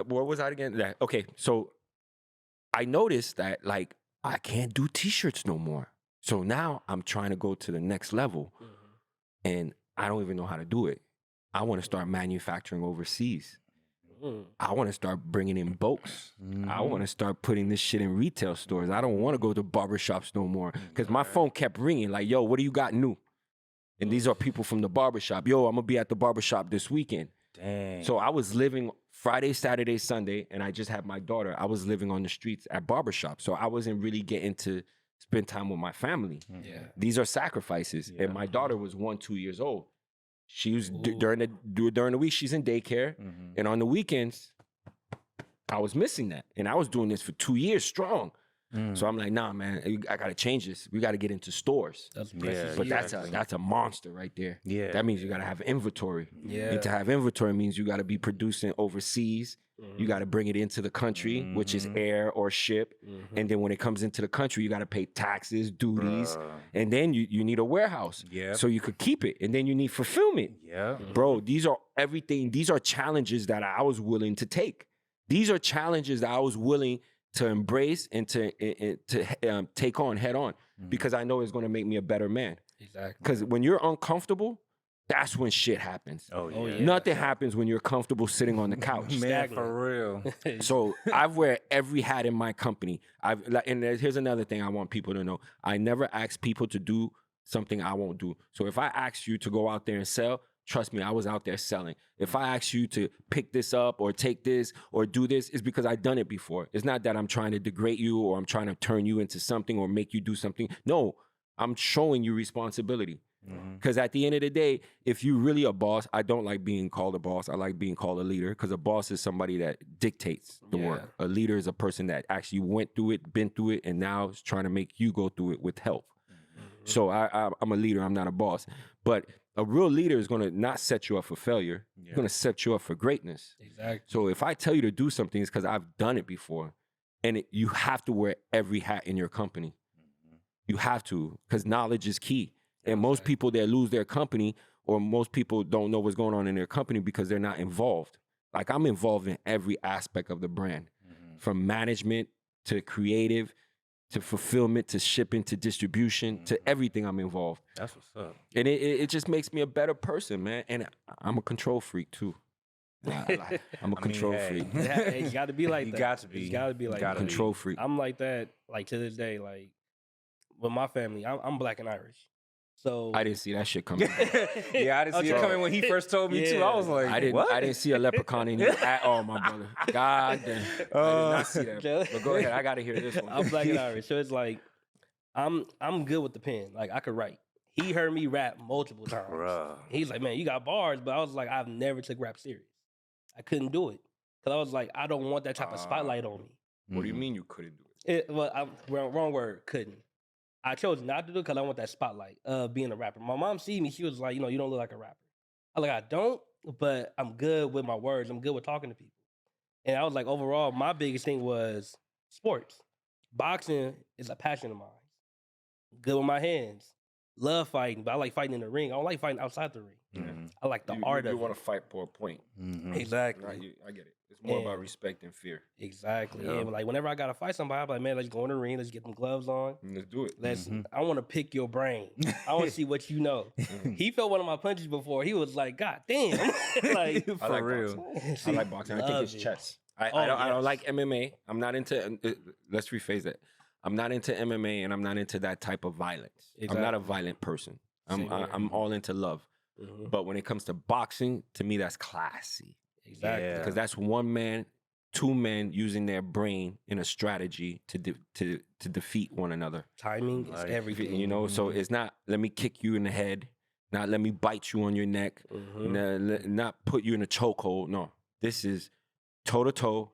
what was I again? Okay, so I noticed that like I can't do T-shirts no more. So now I'm trying to go to the next level, and I don't even know how to do it. I want to start manufacturing overseas. I want to start bringing in boats. I want to start putting this shit in retail stores. I don't want to go to barbershops no more because my phone kept ringing like, yo, what do you got new? And these are people from the barbershop. Yo, I'm going to be at the barbershop this weekend.
Dang.
So I was living Friday, Saturday, Sunday, and I just had my daughter. I was living on the streets at barbershops. So I wasn't really getting to spend time with my family.
Yeah.
These are sacrifices.
Yeah.
And my daughter was 2 years old. She was during the week, she's in daycare. And on the weekends, I was missing that. And I was doing this for 2 years strong. So I'm like, nah, man, I gotta change this. We gotta get into stores.
That's
Yeah,
But
precious.
that's a monster right there.
Yeah.
That means you gotta have inventory.
Yeah.
And to have inventory means you gotta be producing overseas. You gotta bring it into the country, which is air or ship. And then when it comes into the country, you gotta pay taxes, duties, and then you need a warehouse.
Yeah.
So you could keep it. And then you need fulfillment.
Yeah.
Bro, these are everything. These are challenges that I was willing to take. These are challenges that I was willing to embrace and to take on head on because I know it's going to make me a better man.
Exactly.
Because when you're uncomfortable, that's when shit happens.
Oh, yeah.
Oh, yeah.
Nothing happens when you're comfortable sitting on the couch.
Man,
Stagnant.
for real.
So I wear every hat in my company. Here's another thing I want people to know. I never ask people to do something I won't do. So if I ask you to go out there and sell, trust me, I was out there selling. If I ask you to pick this up or take this or do this, it's because I've done it before. It's not that I'm trying to degrade you or I'm trying to turn you into something or make you do something. No, I'm showing you responsibility. Because at the end of the day, if you're really a boss, I don't like being called a boss. I like being called a leader because a boss is somebody that dictates the work. A leader is a person that actually went through it, been through it, and now is trying to make you go through it with help. So I'm a leader. I'm not a boss. But a real leader is going to not set you up for failure. It's going to set you up for greatness.
Exactly.
So if I tell you to do something, it's because I've done it before. And you have to wear every hat in your company. You have to, because knowledge is key. And most people that lose their company or most people don't know what's going on in their company because they're not involved. Like I'm involved in every aspect of the brand, from management to creative, to fulfillment, to shipping, to distribution, to everything I'm involved.
That's what's up.
And it just makes me a better person, man. And I'm a control freak too. I'm a control freak.
You got to be like
You
that.
got to be.
You got to be like that.
Control freak.
I'm like that, like to this day, like with my family. I'm Black and Irish. So
I didn't see that shit coming.
Yeah, I didn't see it coming when he first told me too. I was like,
I didn't see a leprechaun in you at all, my brother. God damn. I did not see that. But go ahead. I gotta hear this one.
I'm Black and Irish. So it's like I'm good with the pen. Like I could write. He heard me rap multiple times.
Bruh.
He's like, man, you got bars, but I was like, I've never took rap serious. I couldn't do it. Cause I was like, I don't want that type of spotlight on me.
What do you mean you couldn't do it?
Wrong word, couldn't. I chose not to do it because I want that spotlight of being a rapper. My mom see me, she was like, you know, you don't look like a rapper. I'm like, I don't, but I'm good with my words. I'm good with talking to people. And I was like, overall, my biggest thing was sports. Boxing is a passion of mine. Good with my hands. Love fighting, but I like fighting in the ring. I don't like fighting outside the ring. I like the art of
You want
it.
to fight for a point.
Exactly.
Right, I get it. It's more about
And-
respect and fear.
Exactly.
Yeah.
And like whenever I gotta fight somebody, I'm like, man, let's go in the ring. Let's get them gloves on.
Let's do it.
Let's. I want to pick your brain. I want to see what you know. He felt one of my punches before. He was like, God damn. Like
I like
real.
boxing. I like boxing. I think
Love
it's
it.
chess.
Oh,
I don't
yes.
like MMA. I'm not into. Let's rephrase that. I'm not into MMA and I'm not into that type of violence. I'm not a violent person.
Same here.
I'm all into love.
Mhm.
But when it comes to boxing, to me, that's classy.
Exactly.
Yeah.
Because that's one man, two men using their brain in a strategy to defeat one another.
Timing is
Like,
everything.
You know, so it's not let me kick you in the head, not let me bite you on your neck,
Mhm.
not put you in a chokehold. No, this is toe to toe,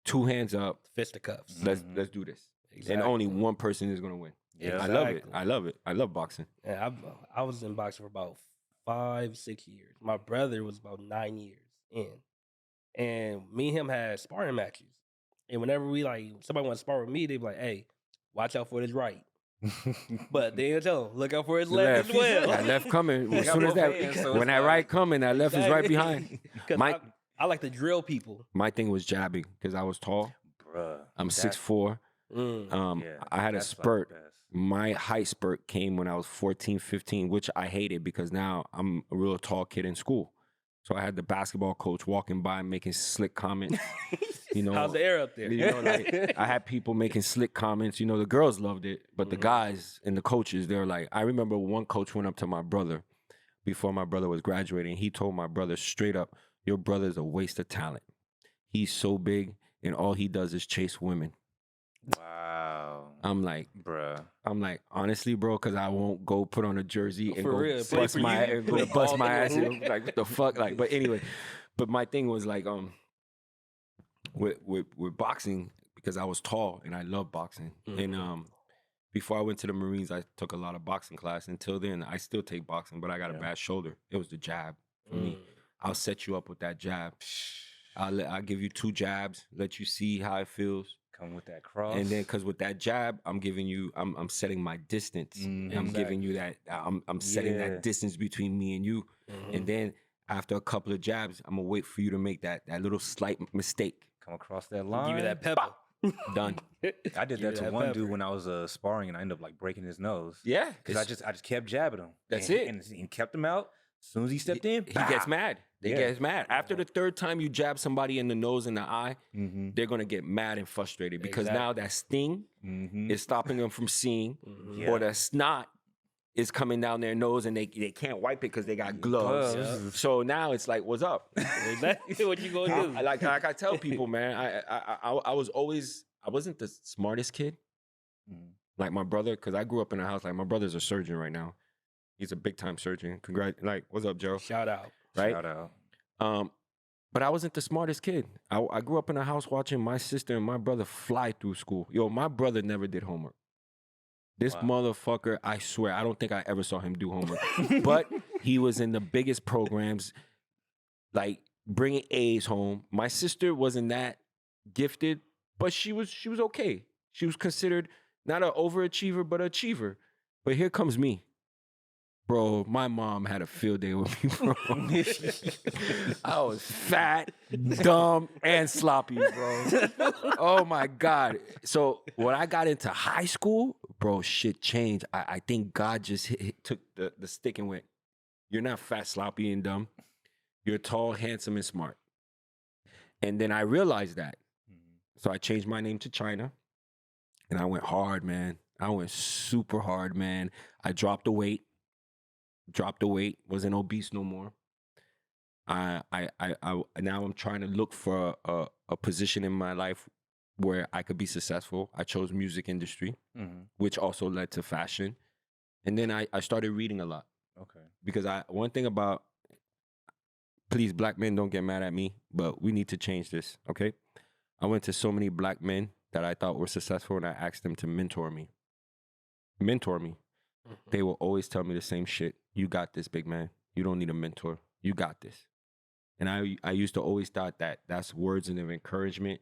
two hands up.
Fisticuffs.
Let's do this.
Exactly.
And only one person is gonna win.
Yeah.
I love it.
Exactly.
I love it. I love boxing.
Yeah, I was in boxing for about 5-6 years. My brother was about 9 years in, and me and him had sparring matches. And whenever we somebody want to spar with me, they be like, "Hey, watch out for his right." But they didn't tell him, look out for his left as well.
That left coming.
We
As
got
soon as
both
that,
hands, so
when
it's
that
like-
right coming, that left is right behind.
Because
My-
I like to drill people.
My thing was jabbing because I was tall.
Bruh.
I'm
that-
6'4".
Mm.
yeah,
I had a
that's like the
spurt.
best.
My height spurt came when I was 14, 15, which I hated because now I'm a real tall kid in school. So I had the basketball coach walking by making slick comments. You know,
How's the air up there?
You know, like, I had people making slick comments. You know, the girls loved it, but the guys and the coaches, they were like, I remember one coach went up to my brother before my brother was graduating. He told my brother straight up, your brother's a waste of talent. He's so big and all he does is chase women.
Wow.
I'm like,
Bruh.
honestly, bro, because I won't go put on a jersey and
For
go
real, play
bust
for
my
you?
go bust my ass.
All
You know, like what the fuck, like. But anyway, but my thing was like, with boxing because I was tall and I love boxing. And before I went to the Marines, I took a lot of boxing class. Until then, I still take boxing, but I got a bad shoulder. It was the jab for me. I'll set you up with that jab. I'll give you 2 jabs, let you see how it feels.
Come with that cross.
And then, because with that jab, I'm giving you, I'm setting my distance. And I'm giving you that, I'm setting
Yeah.
that distance between me and you. And then after a couple of jabs, I'm gonna wait for you to make that little slight mistake.
Come across that line.
Give you that pepper.
Done.
I did
Give
that
you
to one
pepper.
dude when I was sparring, and I ended up like breaking his nose.
Yeah,
Because I just kept jabbing him.
That's
and,
it.
And kept him out. As soon as he stepped in,
he gets mad. They
Yeah.
gets mad. After the 3rd time you jab somebody in the nose and the eye,
Mm-hmm.
they're gonna get mad and frustrated because
Exactly.
now that sting
Mm-hmm.
is stopping them from seeing,
Yeah.
or the snot is coming down their nose and they can't wipe it because they got gloves.
Gloves.
So now it's like, what's up?
Exactly what you gonna do.
like I tell people, man, I was always, I wasn't the smartest kid. Like my brother, because I grew up in a house, like my brother's a surgeon right now. He's a big time surgeon. Like, what's up, Joe?
Shout out.
Right?
Shout out.
But I wasn't the smartest kid. I grew up in a house watching my sister and my brother fly through school. Yo, my brother never did homework. This
Wow.
motherfucker, I swear, I don't think I ever saw him do homework. But he was in the biggest programs, like bringing A's home. My sister wasn't that gifted, but she was okay. She was considered not an overachiever, but an achiever. But here comes me. Bro, my mom had a field day with me, bro. I was fat, dumb, and sloppy, bro. Oh my God. So when I got into high school, bro, shit changed. I think God just took the stick and went, you're not fat, sloppy, and dumb. You're tall, handsome, and smart. And then I realized that. So I changed my name to China. And I went hard, man. I went super hard, man. I dropped the weight. Wasn't obese no more. I now I'm trying to look for a position in my life where I could be successful. I chose music industry, which also led to fashion. And then I started reading a lot
Okay.
because one thing about, please, black men, don't get mad at me, but we need to change this, okay? I went to so many black men that I thought were successful and I asked them to mentor me. They will always tell me the same shit. You got this, big man. You don't need a mentor. You got this. And I used to always thought that that's words of encouragement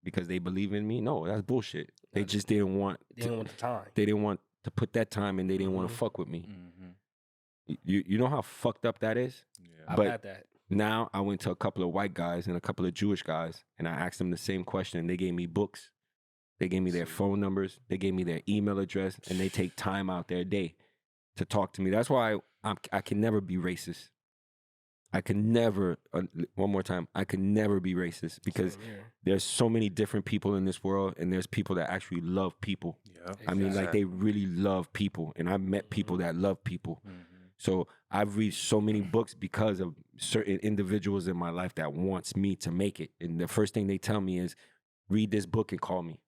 because they believe in me. No, that's bullshit. They just didn't want
They didn't want the time.
they didn't want to put that time and they didn't want to fuck with me. You know how fucked up that is?
Yeah.
I've
But-
had that.
Now I went to a couple of white guys and a couple of Jewish guys and I asked them the same question and they gave me books. They gave me their phone numbers. They gave me their email address and they take time out their day to talk to me. That's why I can never be racist. I can never, one more time, I can never be racist because
Same here.
there's so many different people in this world, and there's people that actually love people.
Yeah.
I mean, like they really love people, and I've met people that love people. So I've read so many books because of certain individuals in my life that wants me to make it. And the first thing they tell me is, read this book and call me.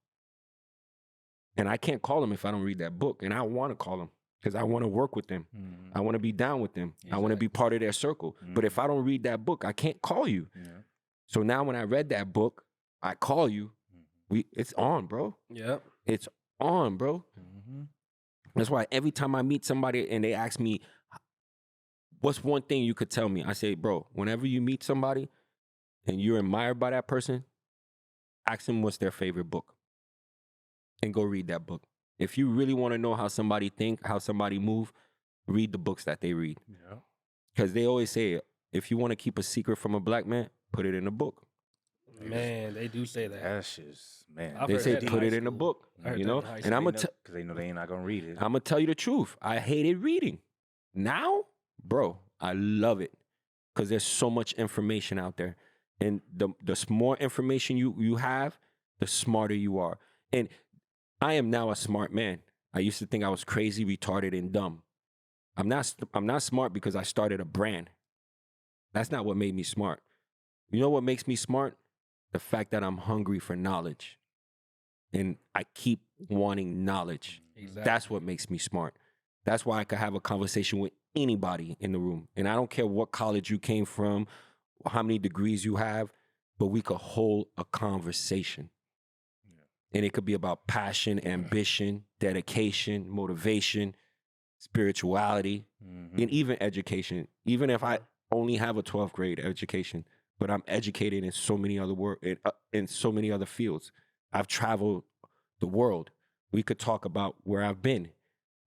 And I can't call them if I don't read that book. And I want to call them because I want to work with them. I want to be down with them. I want to be part of their circle. But if I don't read that book, I can't call you. So now when I read that book, I call you. It's on, bro.
Yep.
It's on, bro. That's why every time I meet somebody and they ask me, what's one thing you could tell me? I say, bro, whenever you meet somebody and you're admired by that person, ask them what's their favorite book and go read that book. If you really want to know how somebody think, how somebody move, read the books that they read.
Yeah.
Because they always say, if you want to keep a secret from a black man, put it in a book.
Man, they do say that.
That's just, man.
I've
They
heard
say
that in
put
high
it in a
school.
book,
I heard
you
that
know?
in high
And
school.
I'm going
Because they know they ain't not gonna read it.
to tell you the truth. I hated reading. Now, bro, I love it because there's so much information out there. And the more information you have, the smarter you are. And I am now a smart man. I used to think I was crazy, retarded, and dumb. I'm not smart because I started a brand. That's not what made me smart. You know what makes me smart? The fact that I'm hungry for knowledge. And I keep wanting knowledge.
Exactly.
That's what makes me smart. That's why I could have a conversation with anybody in the room. And I don't care what college you came from, or how many degrees you have, but we could hold a conversation. And it could be about passion, ambition, dedication, motivation, spirituality, and even education. Even if I only have a 12th grade education, but I'm educated in so many other in so many other fields. I've traveled the world. We could talk about where I've been.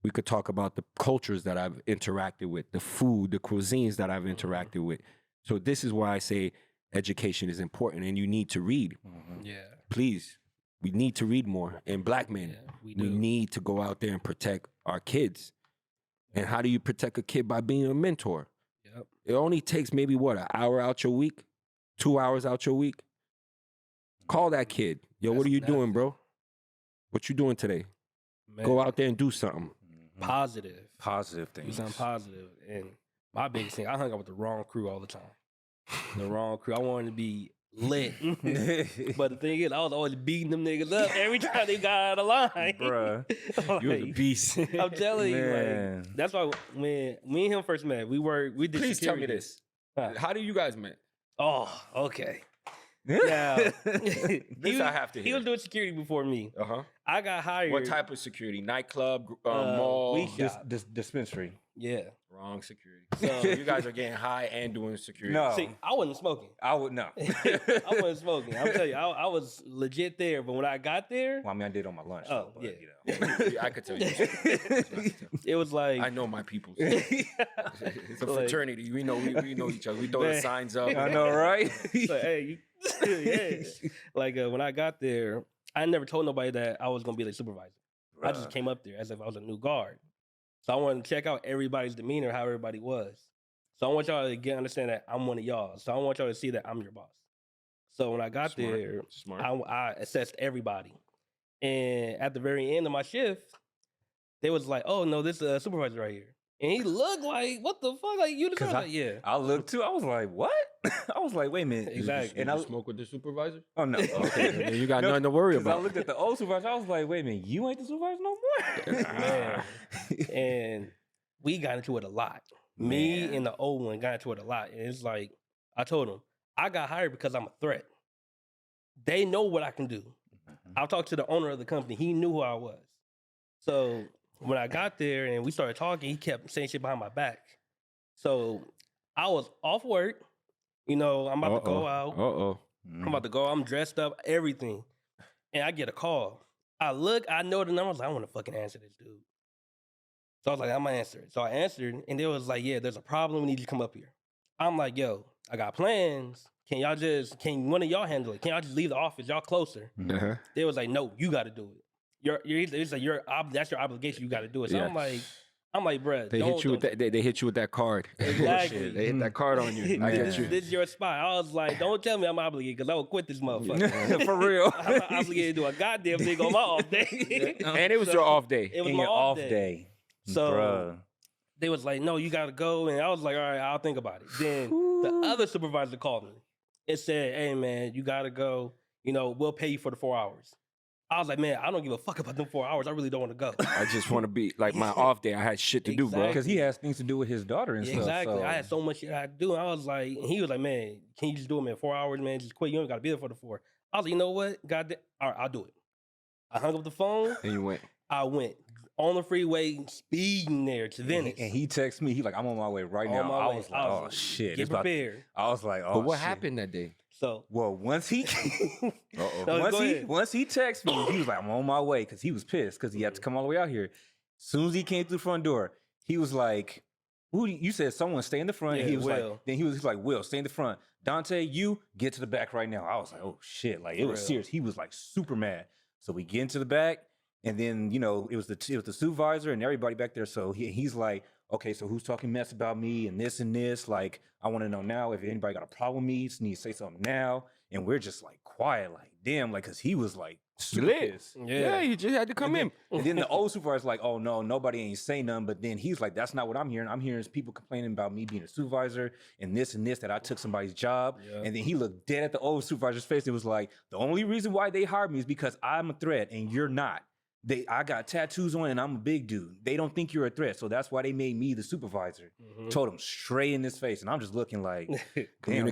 We could talk about the cultures that I've interacted with, the food, the cuisines that I've interacted with. So this is why I say education is important, and you need to read.
Yeah.
Please, we need to read more. And black men,
Yeah, we
we
do.
need to go out there and protect our kids. And how do you protect a kid? By being a mentor.
Yep.
It only takes maybe an hour out your week, 2 hours out your week. Call that kid. Yo, what are you doing, bro? What you doing today?
Man,
Go out there and do something.
positive.
Positive
Do
things.
something positive. And my biggest thing, I hung out with the wrong crew all the time. The wrong crew. I wanted to be lit. But the thing is, I was always beating them niggas up every time they got out of line.
Bruh.
You was a beast.
I'm telling you,
Man.
like, that's why when me and him first met, we did
Please tell me
security.
this.
Huh.
How do you guys met?
Oh, okay. Now,
This I have to
he
hear.
was doing security before me.
Uh-huh.
I got hired.
What type of security? Nightclub, mall?
weed shop.
This dispensary.
Yeah.
Wrong security.
So-
So you guys are getting high and doing security.
No.
See, I wasn't smoking.
I would know.
I wasn't smoking. I'm telling you, I was legit there. But when I got there,
Well, I mean, I did on my lunch.
Oh,
but,
yeah.
You know.
I could tell you.
it was like
I know my people. It's a fraternity. We know each other. We throw the
Man.
signs up.
I know, right?
like, hey, yeah. Like when I got there, I never told nobody that I was gonna be the supervisor. I just came up there as if I was a new guard. So I wanted to check out everybody's demeanor, how everybody was. So I want y'all to understand that I'm one of y'all. So I want y'all to see that I'm your boss. So when I got
Smart.
there,
Smart.
I assessed everybody. And at the very end of my shift, they was like, "Oh no, this supervisor right here." And he looked like, "What the fuck? Like you the
'Cause
supervisor?" Yeah.
I looked too. I was like, what? I was like, wait a minute.
Exactly.
And
Did
I
you smoke with the supervisor?
Oh no.
Then you got
No,
nothing to worry
'cause I
about.
looked at the old supervisor. I was like, wait a minute, you ain't the supervisor no more.
Man. And we got into it a lot. Me
Man.
and the old one got into it a lot. And it's like, I told him, I got hired because I'm a threat. They know what I can do. I'll talk to the owner of the company. He knew who I was. So when I got there and we started talking, he kept saying shit behind my back. So I was off work. You know, I'm about to go out.
Uh-oh.
I'm about to go. I'm dressed up, everything. And I get a call. I look, I know the number. I was like, I want to fucking answer this dude. So I was like, I'm going to answer it. So I answered, and they was like, yeah, there's a problem. We need you to come up here. I'm like, yo, I got plans. Can one of y'all handle it? Can y'all just leave the office? Y'all closer.
Uh-huh.
They was like, no, you got to do it. It's like that's your obligation. You got to do it. So
Yeah.
I'm I'm like, bruh,
They hit you with that. They hit you with that card.
Exactly.
They hit that card on you. I get you.
This is your spot. I was like, don't tell me I'm obligated because I will quit this motherfucker.
For real.
I'm not obligated to do a goddamn thing on my off day.
And it was
So,
your off day.
It was
In
my
your off day.
So
Bruh.
they was like, no, you gotta go. And I was like, all right, I'll think about it. Then the other supervisor called me and said, hey man, you gotta go. You know, we'll pay you for the 4 hours. I was like, man, I don't give a fuck about them 4 hours. I really don't want to go.
I just want to be like my off day. I had shit to do, bro.
Exactly.
Because he has things to do with his daughter and
Yeah,
stuff.
exactly.
So.
I had so much shit I had to do. And I was like, and he was like, man, can you just do it, man? 4 hours, man. Just quit. You don't got to be there for the 4. I was like, you know what? Goddamn. All right, I'll do it. I hung up the phone.
And you went.
I went on the freeway, speeding there to Venice.
And he texted me. He like, I'm on my way right now.
On my
I
way.
was like, oh shit.
Get
it's about-
prepared.
I was like, oh
But what
shit.
happened that day?
So,
Well, once he
Uh-oh.
No, go ahead.
once he texted me, he was like, I'm on my way because he was pissed because he had to come all the way out here. As soon as he came through the front door, he was like, you said someone stay in the front.
Yeah,
And he was
Will.
like, then he was like, Will, stay in the front. Dante, you get to the back right now. I was like, oh shit. Like it
For
was
real.
serious. He was like super mad. So we get into the back. And then, you know, it was the supervisor and everybody back there. So he's like, okay, so who's talking mess about me and this? Like, I want to know now if anybody got a problem with me. Just need to say something now. And we're just like quiet, like, damn, like, because he was like super
Lit.
pissed.
Yeah, you just had to come in.
And then the old supervisor's like, oh, no, nobody ain't say nothing. But then he's like, that's not what I'm hearing. I'm hearing people complaining about me being a supervisor and this, that I took somebody's job.
Yeah.
And then he looked dead at the old supervisor's face and was like, the only reason why they hired me is because I'm a threat and you're not. I got tattoos on and I'm a big dude. They don't think you're a threat. So that's why they made me the supervisor.
Mhm.
Told him straight in his face. And I'm just looking like, damn,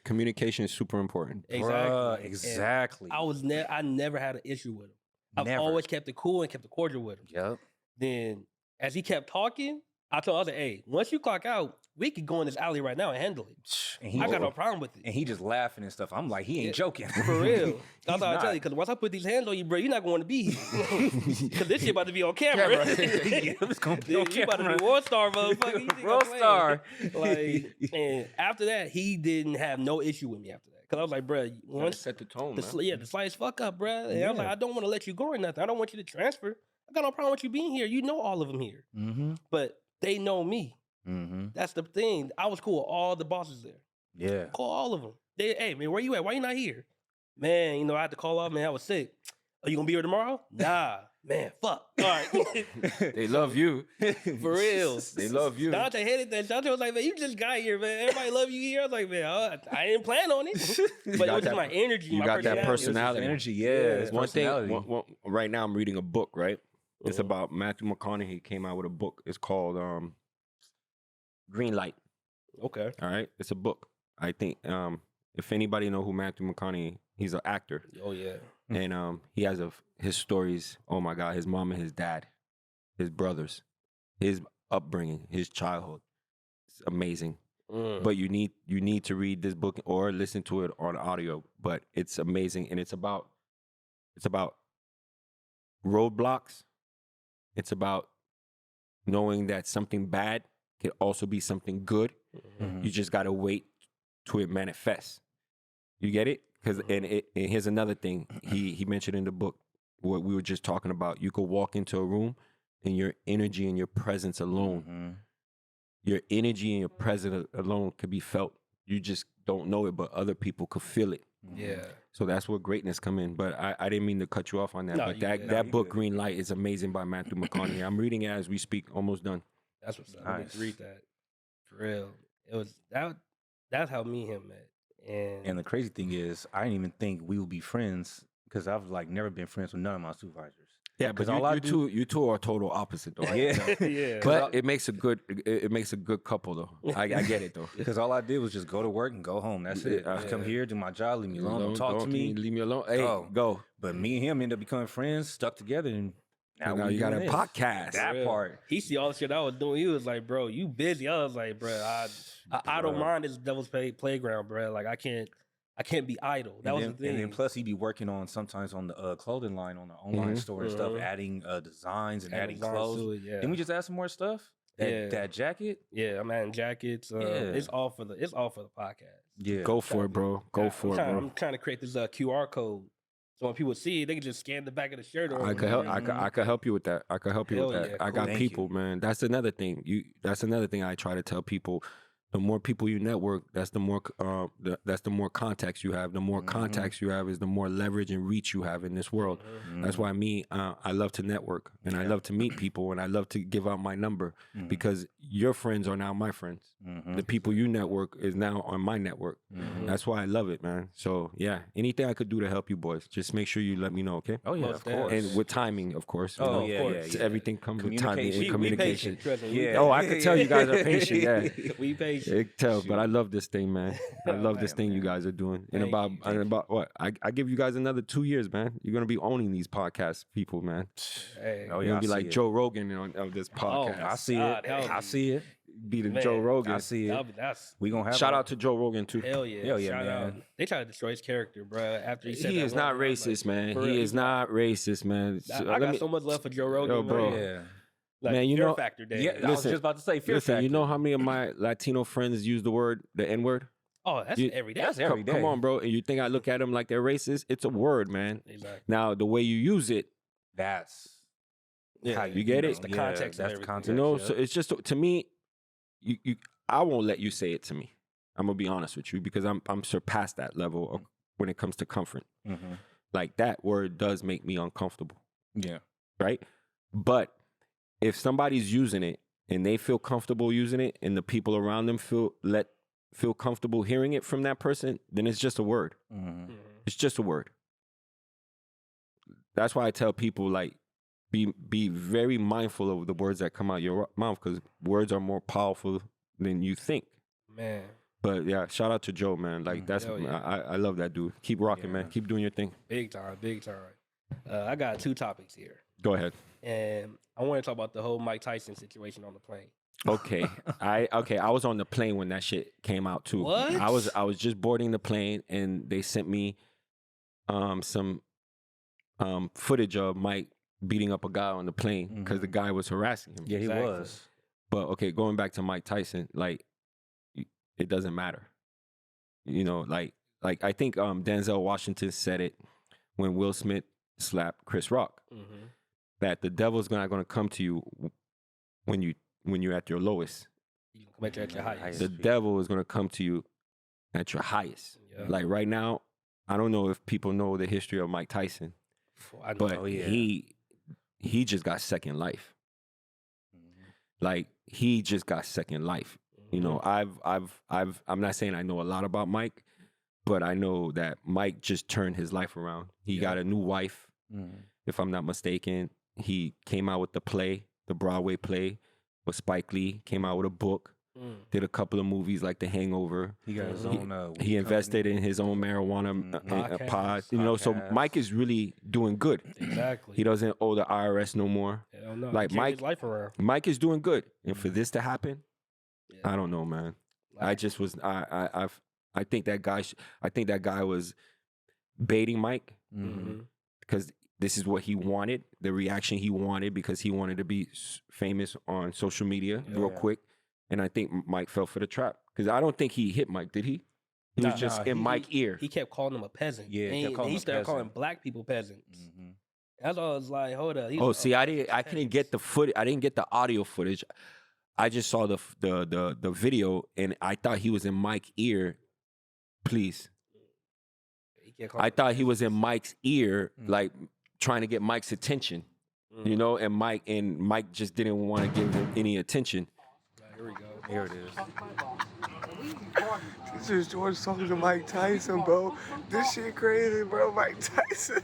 Communication is super important.
bruh,
And
exactly.
I never had an issue with him. I've
Never.
always kept it cool and kept it cordial with him.
Yep.
Then as he kept talking, I told him, I was like, hey, once you clock out, we could go in this alley right now and handle it.
And
I got no problem with it.
and he just laughing and stuff. I'm like, he ain't
Yeah.
joking.
For real. That's what I
not.
tell you. Because once I put these hands on you, bro, you're not going to be here. Because this shit about to be on camera.
Yeah, it's gonna be on
You about to
camera.
be one star, motherfucker. You think I'm
World
playing?
star.
Like, and after that, he didn't have no issue with me after that. Because I was like, bro,
Once
once
set the tone,
the,
man.
the slightest fuck up, bro. And I'm like,
Yeah.
I don't want to let you go or nothing. I don't want you to transfer. I got no problem with you being here. You know all of them here.
Mm-hmm.
But they know me.
Mm-hmm.
That's the thing. I was cool with all the bosses there.
Yeah.
Call all of them. Hey, man, where you at? Why you not here? Man, you know, I had to call off, man. I was sick. Are you going to be here tomorrow? Nah. Man, fuck. All right.
They love you.
For real.
They love you.
Dante hated that. Dante was like, man, you just got here, man. Everybody love you here. I was like, man, I didn't plan on it. But it
got
was just
that-
my energy,
you
my
got that
personality.
personality.
Energy, yeah.
Yeah.
His
One thing,
personality.
right now I'm reading a book, right? It's
Mhm.
about Matthew McConaughey came out with a book. It's called Green Light.
Okay.
All right. It's a book. I think if anybody know who Matthew McConaughey, he's an actor.
Oh, yeah.
And he has his stories, oh my God, his mom and his dad, his brothers, his upbringing, his childhood. It's amazing.
Mm.
But you need to read this book or listen to it on audio. But it's amazing, and it's about roadblocks. It's about knowing that something bad can also be something good.
Mhm.
You just gotta wait till it manifests. You get it? Because and here's another thing he mentioned in the book what we were just talking about. You could walk into a room and your energy and your presence alone,
Mhm.
your energy and your presence alone could be felt. You just don't know it, but other people could feel it.
Yeah.
So that's where greatness come in. But I didn't mean to cut you off on that.
No,
but
you
that
good.
that
You
book,
good.
Green Light, is amazing by Matthew McConaughey. I'm reading it as we speak, almost done.
That's what's up.
Nice.
Read that. For real. It was that's how me and him met.
And the crazy thing is, I didn't even think we would be friends because I've like never been friends with none of my supervisors.
Yeah,
'Cause
but
all I
you
do-
two are total opposite though. Right?
Yeah.
yeah.
But it makes a good couple though. I get it though.
Because all I did was just go to work and go home. That's it. I just come
Yeah.
here, do my job, leave me alone, don't talk to me.
Leave me alone. Hey,
Go.
go.
But me and him ended up becoming friends, stuck together, and
Now
we
you got a
doing this.
podcast.
That
real.
part.
He see all the shit I was doing. He was like, bro, you busy. I was like, bro, I don't
Bruh.
mind this devil's playground, bro. Like I can't be idle. That
And
was
then,
the thing.
and then plus he be working on sometimes on the clothing line on the online
Mhm.
store and stuff,
Mhm.
adding designs and
Add
adding
designs
clothes.
to it, yeah.
Then we just add some more stuff.
Yeah.
That jacket.
Yeah, I'm adding jackets.
Yeah.
It's all for the podcast.
Yeah.
Go for it, bro. Go for it, bro.
I'm trying to create this QR code So when people see it, they can just scan the back of the shirt. Or
I could help.
whatever.
I could help you with that. I could help you
Hell
with that.
yeah,
I
cool.
got
Thank
people,
you.
man. That's another thing. That's another thing I try to tell people. The more people you network, that's the more contacts you have. The more contacts you have is the more leverage and reach you have in this world. That's why I love to network and I love to meet people and I love to give out my number because your friends are now my friends. The people you network is now on my network. That's why I love it, man. So yeah, anything I could do to help you boys, just make sure you let me know, okay?
Oh yeah,
Most
of course.
And with timing, of course. you
Oh
know,
yeah,
course.
yeah,
it's-
yeah.
Everything comes with timing and
We
communication.
patient, trust me, we
Yeah.
Oh, I could tell you guys are patient. Yeah.
patient. We patient.
It tells, but I love this thing, man. I love this
man,
thing you
man.
guys are doing.
Thank
In about what? I give you guys another 2 years, man. You're gonna be owning these podcasts, people, man.
Hey,
Oh,
You're
yeah,
gonna
I
be
see
like
it.
Joe Rogan of this
Oh,
podcast.
I see
God,
it.
hell
I see it.
Be the
Man,
Joe Rogan.
I see it.
that's
We gonna have
Shout
a-
out to Joe Rogan too.
hell yeah.
Hell yeah,
Shout
man.
out. They try to destroy his character, bro. After he said
He
that
is
one
not
thing, I'm
racist,
like,
man.
for real,
He
he's
is not racist, man.
I
So,
got
let me-
so much love for Joe Rogan,
Yo, bro.
man.
Yeah.
Like,
Man, you
Fear
know-
Factor Day.
Yeah, I was
Listen,
just about to say fear
Listen,
factor.
you know how many of my Latino friends use the N-word?
Oh, that's
You-
every day.
That's every day.
Come on, bro. And you think I look at them like they're racist? It's a word, man.
Exactly.
Now, the way you use it,
That's
Yeah,
how
you get it?
It's the context of
That's the
everything.
context.
you know,
yeah.
so it's just, to me, I won't let you say it to me. I'm going to be honest with you because I'm surpassed that level of, when it comes to comfort.
Mhm.
Like, that word does make me uncomfortable,
Yeah.
right? But if somebody's using it and they feel comfortable using it and the people around them feel comfortable hearing it from that person, then it's just a word.
Mhm.
It's just a word. That's why I tell people, like, be very mindful of the words that come out your mouth because words are more powerful than you think.
Man.
But yeah, shout out to Joe, man. Like, that's
Hell yeah.
I love that dude. Keep rocking,
Yeah.
man. Keep doing your thing.
Big time, big time. I got 2 topics here.
Go ahead.
And I want to talk about the whole Mike Tyson situation on the plane.
Okay. I was on the plane when that shit came out too.
What?
I was just boarding the plane and they sent me some footage of Mike beating up a guy on the plane because the guy was harassing him.
Yeah, he
Exactly.
was.
But okay, going back to Mike Tyson, like, it doesn't matter. You know, like I think Denzel Washington said it when Will Smith slapped Chris Rock,
Mm-hmm.
that the devil's not going to come to you when you're at your lowest.
You can come at you at your highest.
The devil is going to come to you at your highest.
Yeah.
Like right now, I don't know if people know the history of Mike Tyson,
I know.
but
Oh, yeah.
he just got second life. Like, he just got second life. You know, I'm not saying I know a lot about Mike, but I know that Mike just turned his life around. He got a new wife, if I'm not mistaken. He came out with the Broadway play with Spike Lee, came out with a book, did a couple of movies like The Hangover.
He got his own.
He invested in his own marijuana pod. You know, so
Podcast.
Mike is really doing good.
Exactly.
He doesn't owe the IRS no more.
Hell no.
like
He carried
Mike-
his life around.
Mike is doing good. And for this to happen,
Yeah.
I don't know, man. I
Like,
just was I think that guy was baiting Mike
mhm.
because this is what he wanted, the reaction he wanted, because he wanted to be famous on social media real
Yeah.
quick. And I think Mike fell for the trap because I don't think he hit Mike, did he? He was
Nah,
just in
he-
Mike's ear.
He kept calling him a peasant.
Yeah, he kept
And
calling
he
him a
started calling
peasant.
black people peasants. That's all. I was like, hold up. He's
Oh,
a-
see, I couldn't get the footage. I didn't get the audio footage. I just saw the video, and I thought he was in Mike's ear. Please,
He kept calling
I
him
thought he was in
peasants.
Mike's ear, like trying to get Mike's attention. You know, and Mike just didn't want to give him any attention.
Here we go.
Here it is.
This is George talking to Mike Tyson, bro. This shit crazy, bro. Mike Tyson.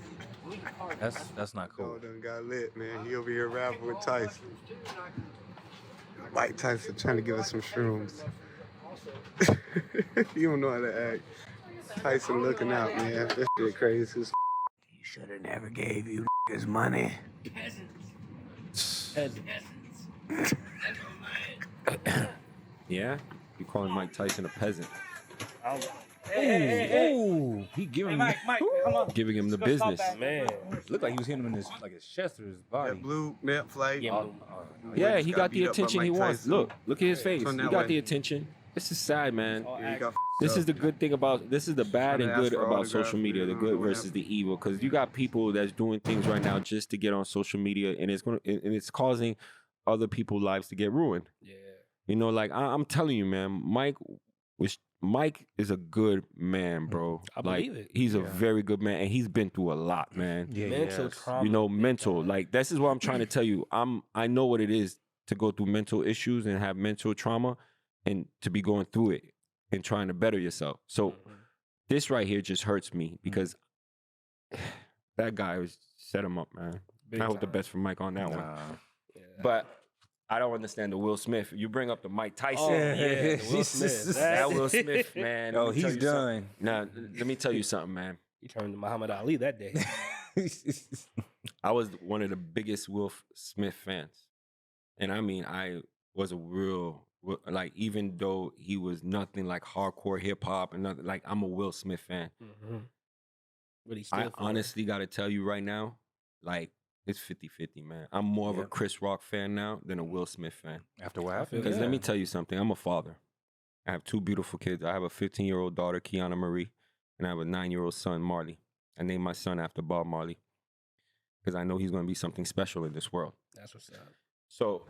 That's not cool.
Oh, done got lit, man. He over here rapping with Tyson. Mike Tyson trying to give us some shrooms. You don't know how to act. Tyson looking out, man. This shit crazy. He should have never gave you his money.
Peasants.
Yeah, you calling Mike Tyson a peasant,
Ooh, he giving
Mike, come on.
giving him the
Let's go
business.
back.
Man.
looked like he was hitting him in his chest or his body.
That blue net flight.
Yeah.
Yeah,
just
he
got
got the
beat up by
attention he
Mike
wants.
Tyson.
Look at his face.
Turn
He
that
got
way.
the attention. This is sad, man.
All
Yeah, he got
This
f***ed
is the
up.
good thing about, this is the bad
Trying
and
to ask
good
for
about
autographs,
social media,
man.
the
I don't know
good
what
versus
happened.
the evil. Because you got people that's doing things right now just to get on social media, and it's causing other people's lives to get ruined.
Yeah.
You know, like I'm telling you, man, Mike is a good man, bro.
I
Like
believe it.
he's a
Yeah.
very good man, and he's been through a lot, man.
Yeah,
Mental
yes.
trauma.
You know,
big
mental.
time.
Like this is what I'm trying to tell you. I know what it is to go through mental issues and have mental trauma, and to be going through it and trying to better yourself. So
Mhm.
this right here just hurts me because that guy was set him up, man.
Big
I hope the
time.
best for Mike on that one.
Yeah.
But I don't understand the Will Smith. You bring up the Mike Tyson.
Oh, yeah, the Will Smith.
That Will Smith, man.
Oh,
let me tell
he's
you something.
done.
Now, let me tell you something, man.
He turned to Muhammad Ali that day.
I was one of the biggest Will Smith fans. And I mean, I was a real, like, even though he was nothing like hardcore hip hop and nothing, like, I'm a Will Smith fan.
Mm-hmm. But he
I
still
honestly got to tell you right now, like, it's 50-50, man. I'm more of a
Yep.
Chris Rock fan now than a Will Smith fan.
After what
I
happened?
feel
Because
Yeah.
let me tell you something. I'm a father. I have two beautiful kids. I have a 15-year-old daughter, Kiana Marie, and I have a 9-year-old son, Marley. I named my son after Bob Marley because I know he's going to be something special in this world.
That's what's up.
So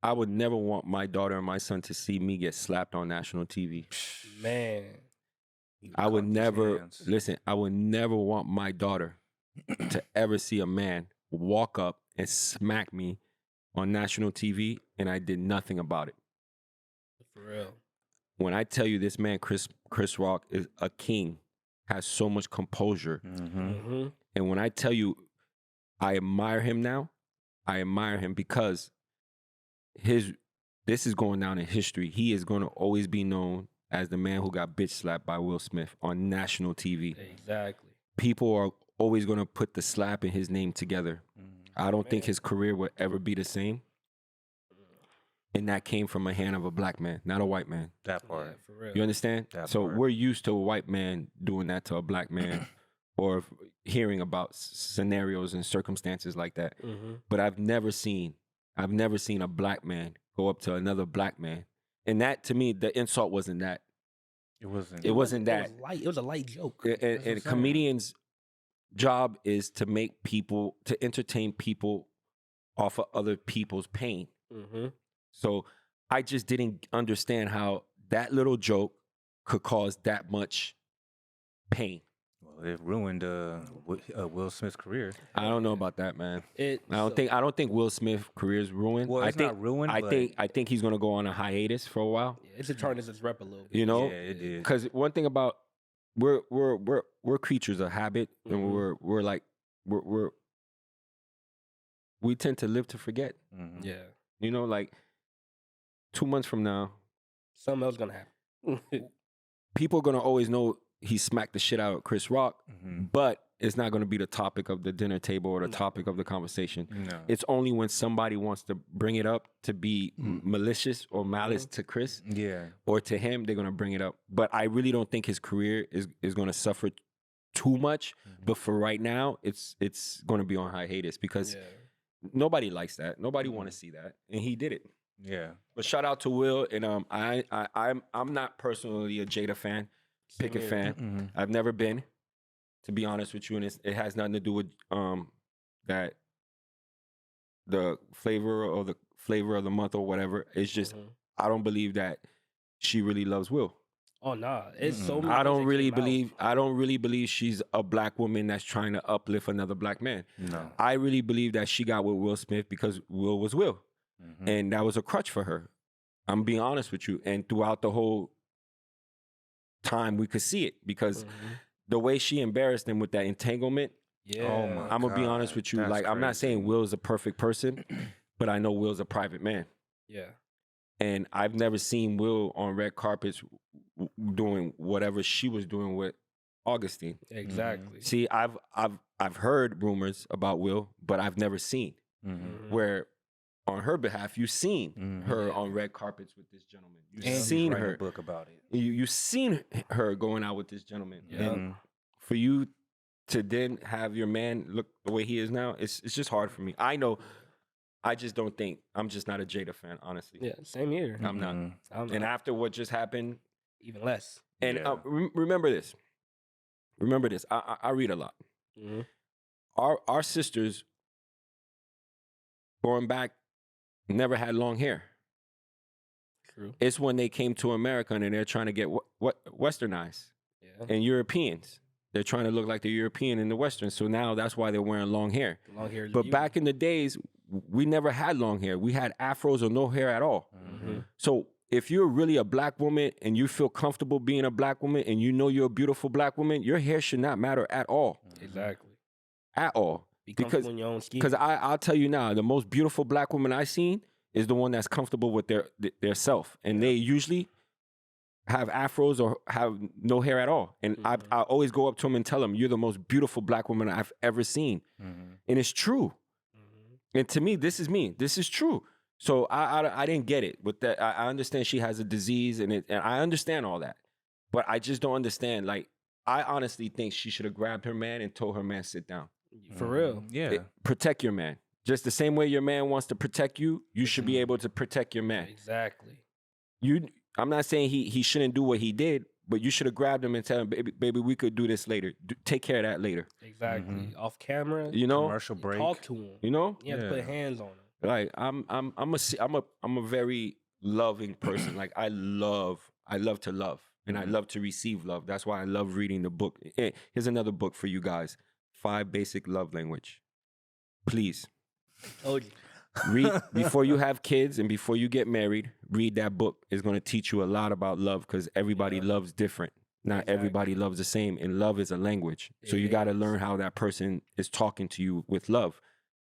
I would never want my daughter and my son to see me get slapped on national TV.
Man.
I would
Caught the
never,
chance.
listen, I would never want my daughter to ever see a man walk up and smack me on national TV and I did nothing about it.
For real.
When I tell you this man, Chris Rock, is a king, has so much composure.
Mm-hmm.
Mm-hmm.
And when I tell you I admire him now, I admire him because this is going down in history. He is going to always be known as the man who got bitch slapped by Will Smith on national TV.
Exactly.
People are always going to put the slap in his name together. I don't think
Man.
his career will ever be the same. And that came from a hand of a black man, not a white man.
That
Yeah,
part.
for real.
You understand?
That
So
part.
we're used to a white man doing that to a black man or hearing about scenarios and circumstances like that.
Mm-hmm.
But I've never seen a black man go up to another black man. And that, to me, the insult wasn't that.
It wasn't.
It wasn't
It
that.
was light. It was a light joke.
And,
That's what I'm saying.
comedians' job is to make people, to entertain people off of other people's pain.
Mm-hmm.
So I just didn't understand how that little joke could cause that much pain.
Well, it ruined Will Smith's career.
I don't know about that, man.
I
I don't think Will Smith's career is ruined.
Well,
I
it's
think
not ruined.
I
but
think he's gonna go on a hiatus for a while.
It should turn his rep a little bit.
You know,
yeah, it did.
because one thing about we're creatures of habit, and
Mhm.
we're like we tend to live to forget.
Mhm.
Yeah.
You know, like 2 months from now,
Something else gonna happen.
people are gonna always know he smacked the shit out of Chris Rock,
Mhm.
but it's not gonna be the topic of the dinner table or the
No.
topic of the conversation.
No.
It's only when somebody wants to bring it up to be malicious or malice to Chris
Yeah.
or to him, they're gonna bring it up. But I really don't think his career is gonna suffer too much. But for right now, it's gonna be on hiatus because
Yeah.
nobody likes that. Nobody want to see that, and he did it.
Yeah.
But shout out to Will, and I'm not personally a Jada fan, Pickett
here.
fan.
Mhm.
I've never been, to be honest with you, and it has nothing to do with that the flavor of the month or whatever. It's just
Mhm.
I don't believe that she really loves Will.
Oh nah, it's so.
Mm-mm.
Many
I
things
don't
that
really
came out.
believe. I don't really believe she's a black woman that's trying to uplift another black man.
No.
I really believe that she got with Will Smith because Will was Will,
Mhm.
and that was a crutch for her. I'm being honest with you, and throughout the whole time we could see it because
Mhm.
the way she embarrassed him with that entanglement.
Yeah.
Oh my
I'm gonna be
God,
honest with you.
that's
Like I'm not
crazy.
saying Will's a perfect person, but I know Will's a private man.
Yeah.
And I've never seen Will on red carpets doing whatever she was doing with Augustine.
Exactly.
See, I've heard rumors about Will, but I've never seen
Mhm.
Mhm.
where on her behalf you've seen
Mhm.
her
Yeah.
on red carpets with this gentleman. You've
And he's
seen
writing
her.
a book about it.
You've seen her going out with this gentleman.
Yeah.
And
Mhm.
for you to then have your man look the way he is now, it's just hard for me. I know I just don't think I'm just not a Jada fan, honestly.
Yeah, same here.
I'm not.
I'm
And
not.
after what just happened,
Even less.
and
Yeah.
remember this. Remember this. I read a lot.
Mm-hmm.
Our sisters going back never had long hair.
True.
It's when they came to America and they're trying to get what westernized.
Yeah.
And Europeans, they're trying to look like the European and the Western. So now that's why they're wearing long hair.
Long hair. is
But
beauty.
back in the days, we never had long hair. We had afros or no hair at all.
Mhm.
So if you're really a black woman and you feel comfortable being a black woman and you know you're a beautiful black woman, your hair should not matter at all.
Exactly.
At all.
Be
Because
comfortable in your own skin.
Because I'll tell you now, the most beautiful black woman I've seen is the one that's comfortable with their self. And they usually have afros or have no hair at all. And I always go up to them and tell them, you're the most beautiful black woman I've ever seen. And it's true. And to me, this is me. This is true. So I didn't get it with that. I understand she has a disease and I understand all that. But I just don't understand. Like, I honestly think she should have grabbed her man and told her man, sit down.
For real.
Yeah.
Protect your man. Just the same way your man wants to protect you, you should be able to protect your man.
Exactly.
I'm not saying he shouldn't do what he did, but you should have grabbed him and tell him, baby, we could do this later. Take care of that later.
Exactly. Off camera.
You know,
Commercial break.
Talk to him.
you know,
You have to put hands on him.
like I'm a very loving person. Like I love to love, and I love to receive love. That's why I love reading the book. Here's another book for you guys: 5 Basic Love Language. Please.
Told you.
Read before you have kids and before you get married. Read that book. It's going to teach you a lot about love because everybody loves different. Not everybody loves the same, and love is a language. So you got to learn how that person is talking to you with love.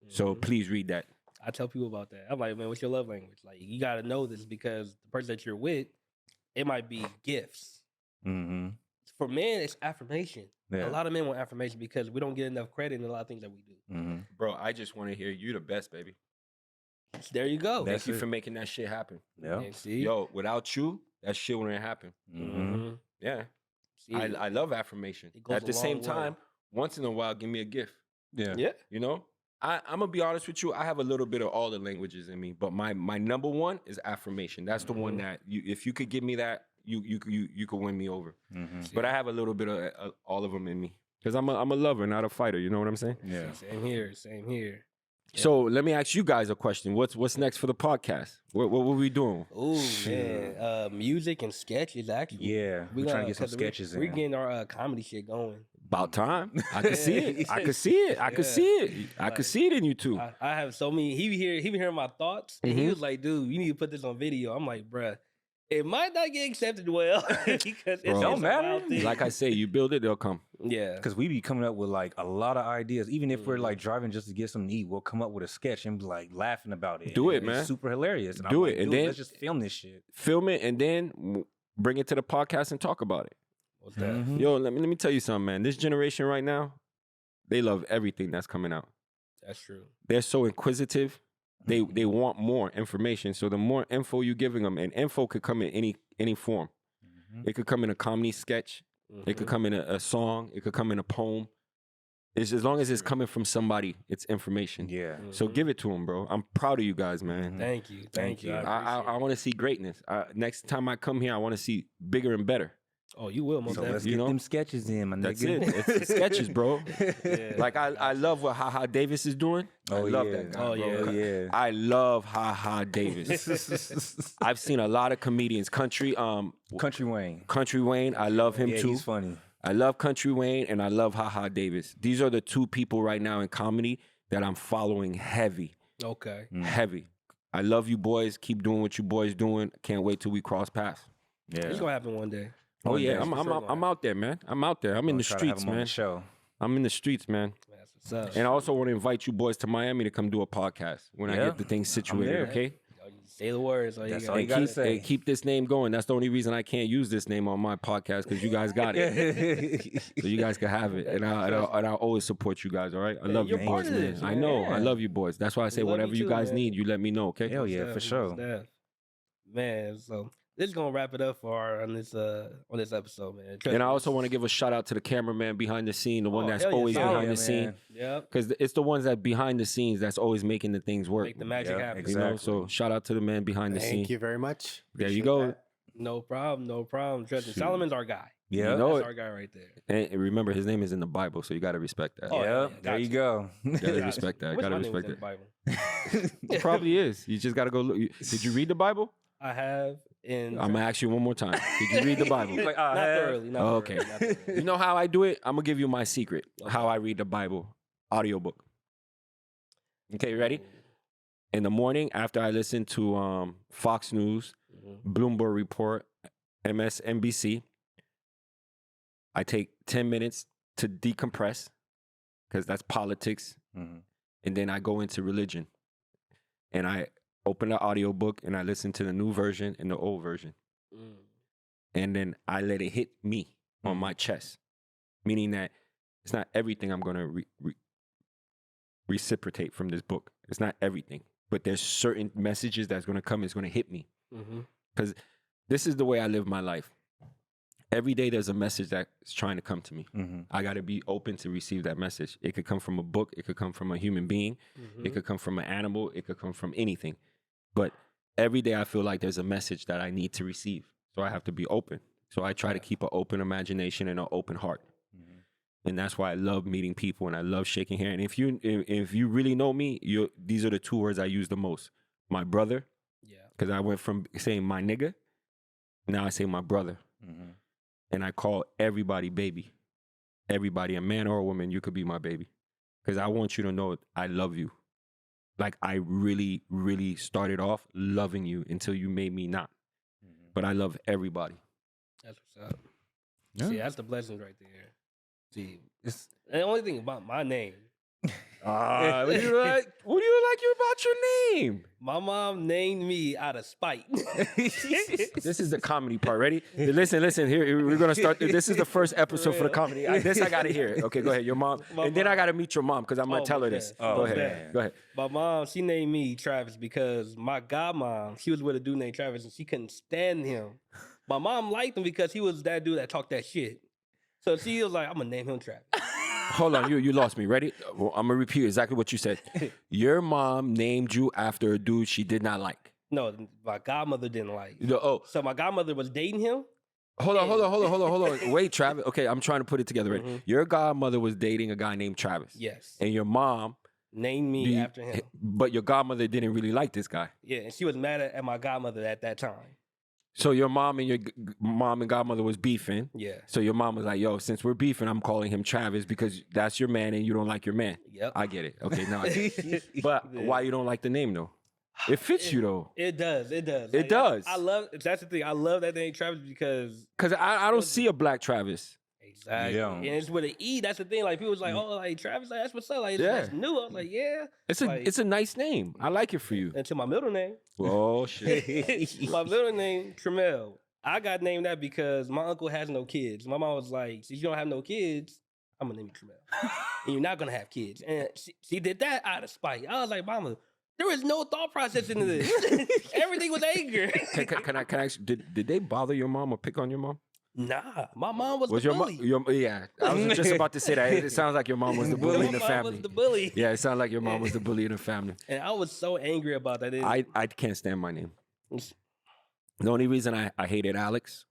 So please read that.
I tell people about that. I'm like, man, what's your love language? Like, you got to know this because the person that you're with, it might be gifts. For men, it's affirmation.
Yeah.
A lot of men want affirmation because we don't get enough credit in a lot of things that we do.
Bro, I just want to hear you the best, baby.
So there you go.
Thank you for making that shit happen.
Yeah.
And see?
Yo, without you, that shit wouldn't happen.
Mhm.
Yeah.
See?
I love affirmation.
It goes
At the
a
same
long way.
time, once in a while, give me a gift.
Yeah.
Yeah.
You know? I'm going to be honest with you. I have a little bit of all the languages in me, but my number one is affirmation. That's the one that, if you could give me that, you could win me over. But I have a little bit of all of them in me. Because I'm a lover, not a fighter. You know what I'm saying?
Yeah.
Same here. Same here.
So let me ask you guys a question. What's next for the podcast? What were we doing?
Oh man, music and sketches actually.
Yeah. We're trying to get some
'cause
sketches
We're
in.
getting our comedy shit going.
About time. I could see it. I could see it. I could see it. I could see it in you two.
I have so many. He be hearing my thoughts, and he was like, "Dude, you need to put this on video." I'm like, "Bruh, it might not get accepted well because
Bro.
Don't
a
matter.
wild thing."
Like I say, you build it, they'll come.
Yeah,
Because we be coming up with like a lot of ideas. Even if we're like driving just to get something to eat, we'll come up with a sketch and be like laughing about it.
Do it,
And
man.
It's super hilarious. And
Do
I'm
it,
like,
and
dude,
then-
let's just film this shit.
Film it and then bring it to the podcast and talk about it.
what's that?
Yo, let me tell you something, man. This generation right now, they love everything that's coming out.
That's true.
They're so inquisitive. They want more information. So the more info you giving them, and info could come in any form. It could come in a comedy sketch. It could come in a song. It could come in a poem. It's as long as it's coming from somebody, it's information.
Yeah.
So give it to them, bro. I'm proud of you guys, man.
Thank you. Thank you.
I want to see greatness. Next time I come here, I want to see bigger and better.
Oh, you will most
So let's
definitely.
get
know?
them sketches in, my
That's
nigga.
it. It's the sketches, bro.
Yeah.
Like I love what Ha Ha Davis is doing. I love
yeah.
that guy,
Oh,
bro.
yeah.
Oh, yeah.
I love Ha Ha Davis. I've seen a lot of comedians. Country
Country Wayne.
I love him
Yeah,
too.
he's funny.
I love Country Wayne and I love Ha Ha Davis. These are the two people right now in comedy that I'm following heavy.
Okay.
Heavy. I love you boys. Keep doing what you boys doing. Can't wait till we cross paths.
Yeah.
It's gonna happen one day.
Oh
One
yeah,
day.
I'm out there, man. I'm out there. I'm in the
Try to have
streets,
him on
man.
the show.
I'm in the streets, man.
That's what's up.
And I also want to invite you boys to Miami to come do a podcast when I
Yeah.
get the thing situated,
there.
okay?
Say the words. All
That's
you
all you
got.
gotta
Keep,
say.
and keep this name going. That's the only reason I can't use this name on my podcast because you guys got it. So you guys can have it, and I'll always support you guys. All right, I love you
you're part
boys,
of
man.
this,
I
man.
know,
Yeah.
I love you boys. That's why I say
We love
whatever
you
you
too,
guys
man.
need, you let me know, okay?
Hell yeah,
Most
for
def,
sure.
most def. Man, so this is gonna wrap it up on this episode, man. Trust
And
me,
I also
this
want to
is-
give a shout out to the cameraman behind the scene, the one
Oh,
that's
hell yeah,
always
solid.
behind
Yeah,
the scene.
man.
Yep.
Because it's the ones that behind the scenes that's always making the things work.
Make the magic
Yeah,
happen.
You know,
exactly.
so shout out to the man behind the scene.
Thank you very much.
There you
Appreciate
go.
that.
No problem. No problem. Trust me.
Shoot.
Solomon's our guy.
Yeah.
You know
That's
it.
our guy right there.
And remember, his name is in the Bible, so you got to respect that.
Oh, yeah,
Yep.
yeah,
There you
gotcha.
go.
Gotta
Gotcha.
respect that.
Wish
Gotta
my name was
respect
in the
that.
Bible.
It probably is. You just got to go look. Did you read the Bible?
I have in.
I'm going to ask you one more time. Did you read the Bible?
Like,
not thoroughly. Not
Oh,
thoroughly,
okay.
not thoroughly.
You know how I do it? I'm going to give you my secret, how
Okay.
I read the Bible audiobook. Okay, ready? In the morning, after I listen to Fox News,
Mhm.
Bloomberg Report, MSNBC, I take 10 minutes to decompress because that's politics.
Mhm.
And then I go into religion. And I open the audiobook and I listen to the new version and the old version.
Mm.
And then I let it hit me on my chest, meaning that it's not everything I'm going to reciprocate from this book. It's not everything, but there's certain messages that's going to come, it's going to hit me.
Mhm.
Because this is the way I live my life. Every day there's a message that's trying to come to me.
Mhm.
I got to be open to receive that message. It could come from a book. It could come from a human being.
Mhm.
It could come from an animal. It could come from anything. But every day I feel like there's a message that I need to receive. So I have to be open. So I try to keep an open imagination and an open heart.
Mhm.
And that's why I love meeting people and I love shaking hands. And if you really know me, these are the two words I use the most. My brother,
Yeah.
because I went from saying my nigga, now I say my brother.
Mhm.
And I call everybody baby. Everybody, a man or a woman, you could be my baby. Because I want you to know I love you. Like I really, really started off loving you until you made me not.
Mhm.
But I love everybody.
That's what's up.
Yeah.
See, that's the blessings right there. See,
It's
and the only thing about my name,
What do you like? What do you like about your name?
my mom named me out of spite.
This is the comedy part. Ready? Listen. Here we're gonna start. This is the first episode for the comedy. I gotta hear it. Okay, go ahead. Your mom,
My
and then
mom.
I gotta meet your mom because I'm gonna
Oh,
tell her
okay.
this.
Oh,
Go ahead.
man.
Go ahead.
My mom, she named me Travis because my godmom, she was with a dude named Travis and she couldn't stand him. My mom liked him because he was that dude that talked that shit. So she was like, I'm gonna name him Travis.
Hold on, you lost me. Ready? Well, I'm gonna repeat exactly what you said. Your mom named you after a dude she did not like.
No, my godmother didn't like.
Oh,
So my godmother was dating him.
hold on. Wait, Travis. Okay, I'm trying to put it together. Right?
Mhm.
Your godmother was dating a guy named Travis.
Yes.
And your mom,
Named me after him.
but your godmother didn't really like this guy.
Yeah, and she was mad at my godmother at that time.
So your mom and your mom and godmother was beefing.
Yeah.
So your mom was like, "Yo, since we're beefing, I'm calling him Travis because that's your man and you don't like your man."
Yep.
I get it. Okay, now. I get it. But
Yeah.
why you don't like the name though? It fits you though.
It does. It does.
It does.
I love. That's the thing. I love that name Travis because
Cause I don't see a black Travis.
exactly,
Yeah.
and it's with an E. That's the thing. Like people was like, oh, like Travis, like, that's what's up. Like
Yeah.
that's new. I was like, yeah.
It's a nice name. I like it for you.
Until my middle name.
Oh shit.
My middle name Tremel. I got named that because my uncle has no kids. My mom was like, since you don't have no kids, I'm gonna name you Tremel, and you're not gonna have kids. And she did that out of spite. I was like, Mama, there was no thought process into this. Everything was anger.
Can I ask, did they bother your mom or pick on your mom?
Nah, my mom was
Was
the
your
bully.
mom? Yeah, I was just about to say that. It sounds like your mom was the bully in
My
the
mom
family.
was the bully.
Yeah, it sounds like your mom was the bully in the family.
And I was so angry about that.
I can't stand my name. The only reason I hated Alex,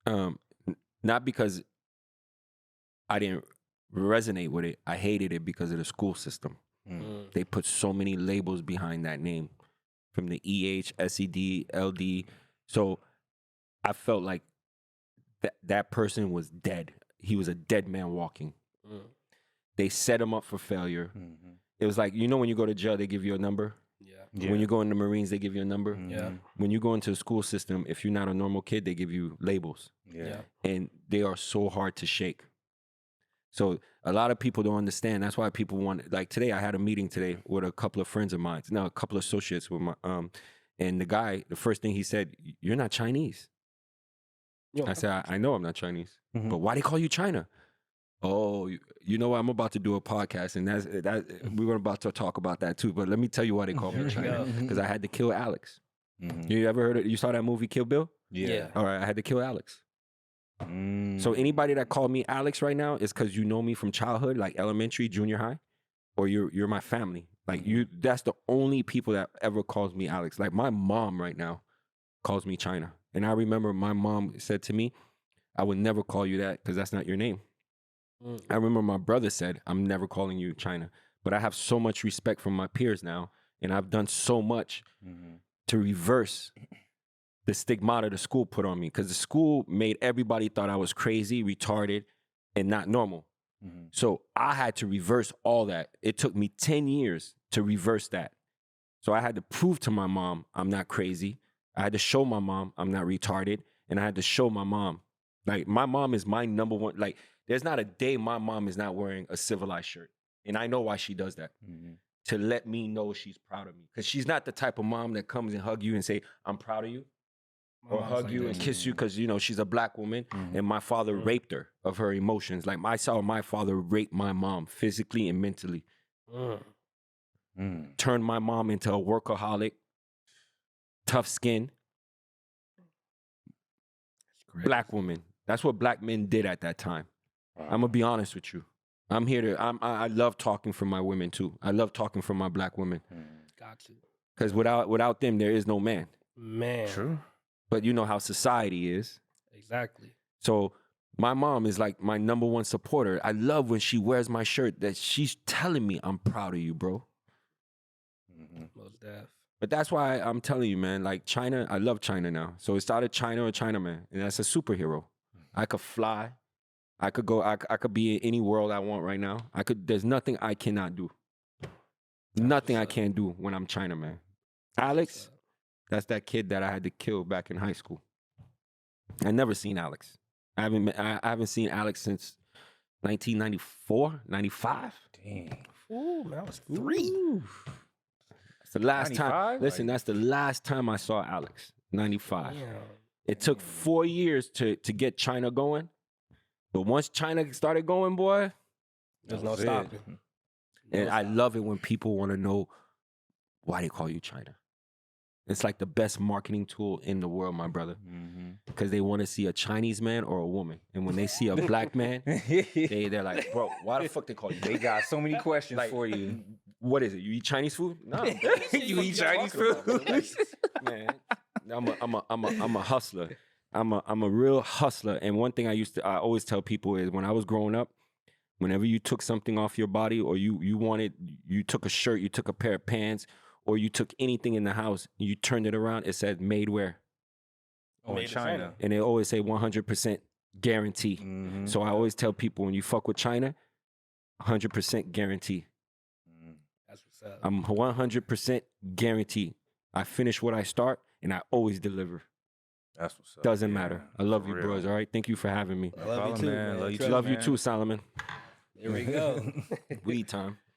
not because I didn't resonate with it. I hated it because of the school system.
Mm.
They put so many labels behind that name, from the EH, SED, LD. So I felt like that person was dead. He was a dead man walking.
Mm.
They set him up for failure.
Mhm.
It was like, you know, when you go to jail, they give you a number.
Yeah.
Yeah.
When you go in the Marines, they give you a number.
Yeah.
Mhm.
When you go into the school system, if you're not a normal kid, they give you labels.
Yeah.
And they are so hard to shake. So a lot of people don't understand. That's why people want, like today, I had a meeting today with a couple of friends of mine, no, a couple of associates with my, and the guy, the first thing he said, "You're not Chinese."
Yo,
I said, I know I'm not Chinese,
Mhm.
but why they call you China? Oh, you know what? I'm about to do a podcast, and we're about to talk about that too. But let me tell you why they call me
There you
China,
go.
because I had to kill Alex. You ever heard it? You saw that movie Kill Bill?
Yeah.
All right, I had to kill Alex.
Mm.
So anybody that called me Alex right now is because you know me from childhood, like elementary, junior high, or you're my family. Like that's the only people that ever calls me Alex. Like my mom right now calls me China. And I remember my mom said to me, I would never call you that because that's not your name. I remember my brother said, I'm never calling you China. But I have so much respect from my peers now, and I've done so much to reverse the stigmata the school put on me, because the school made everybody thought I was crazy, retarded, and not normal. So I had to reverse all that. It took me 10 years to reverse that. So I had to prove to my mom I'm not crazy. I had to show my mom I'm not retarded. And I had to show my mom, like, my mom is my number one. Like, there's not a day my mom is not wearing a civilized shirt. And I know why she does that. To let me know she's proud of me. Because she's not the type of mom that comes and hug you and say, I'm proud of you. Or hug you and kiss you because, you know, she's a black woman and my father raped her of her emotions. Like, I saw my father rape my mom physically and mentally. Turned my mom into a workaholic, tough skin, black woman. That's what black men did at that time. I'm going to be honest with you. I'm here to, I love talking for my women too. I love talking for my black women.
Got you.
Because without them, there is no man.
Man.
True.
But you know how society is.
Exactly.
So my mom is like my number one supporter. I love when she wears my shirt that she's telling me, I'm proud of you, bro.
Most def.
But that's why I'm telling you, man, like China, I love China now. So it's either China or Chinaman. And that's a superhero. I could fly. I could go, I could be in any world I want right now. There's nothing I cannot do. Nothing I can't do when I'm Chinaman. Alex, that's that kid that I had to kill back in high school. I never seen Alex. I haven't seen Alex since 1994, 95.
Dang.
Ooh, man, I was 3.
That's the last time.
95?
Listen, that's the last time I saw Alex. 95.
Damn.
It took 4 years to get China going. But once China started going, boy,
There's no stopping.
and I love it when people want to know why they call you China. It's like the best marketing tool in the world, my brother. Because they want to see a Chinese man or a woman. And when they see a black man, they're like, bro, why the fuck they call you?
They got so many questions
Like,
for you.
What is it? You eat Chinese food? No.
You eat Chinese food?
Man, I'm a hustler. I'm a real hustler. And one thing I always tell people is when I was growing up, whenever you took something off your body or you took a shirt, you took a pair of pants, or you took anything in the house, and you turned it around, it said made where?
Oh,
Made
in
in
China.
And they always say 100% guarantee. So I always tell people when you fuck with China, 100% guarantee.
That's what's up.
I'm 100% guarantee. I finish what I start and I always deliver.
That's what's up.
Doesn't
Yeah,
matter. I love
for
you,
real.
bros. All right. Thank you for having me.
I love you
Problem,
too,
man.
man.
Love you
Trust
too,
Love you
man.
too, Solomon.
There we go.
Weed time.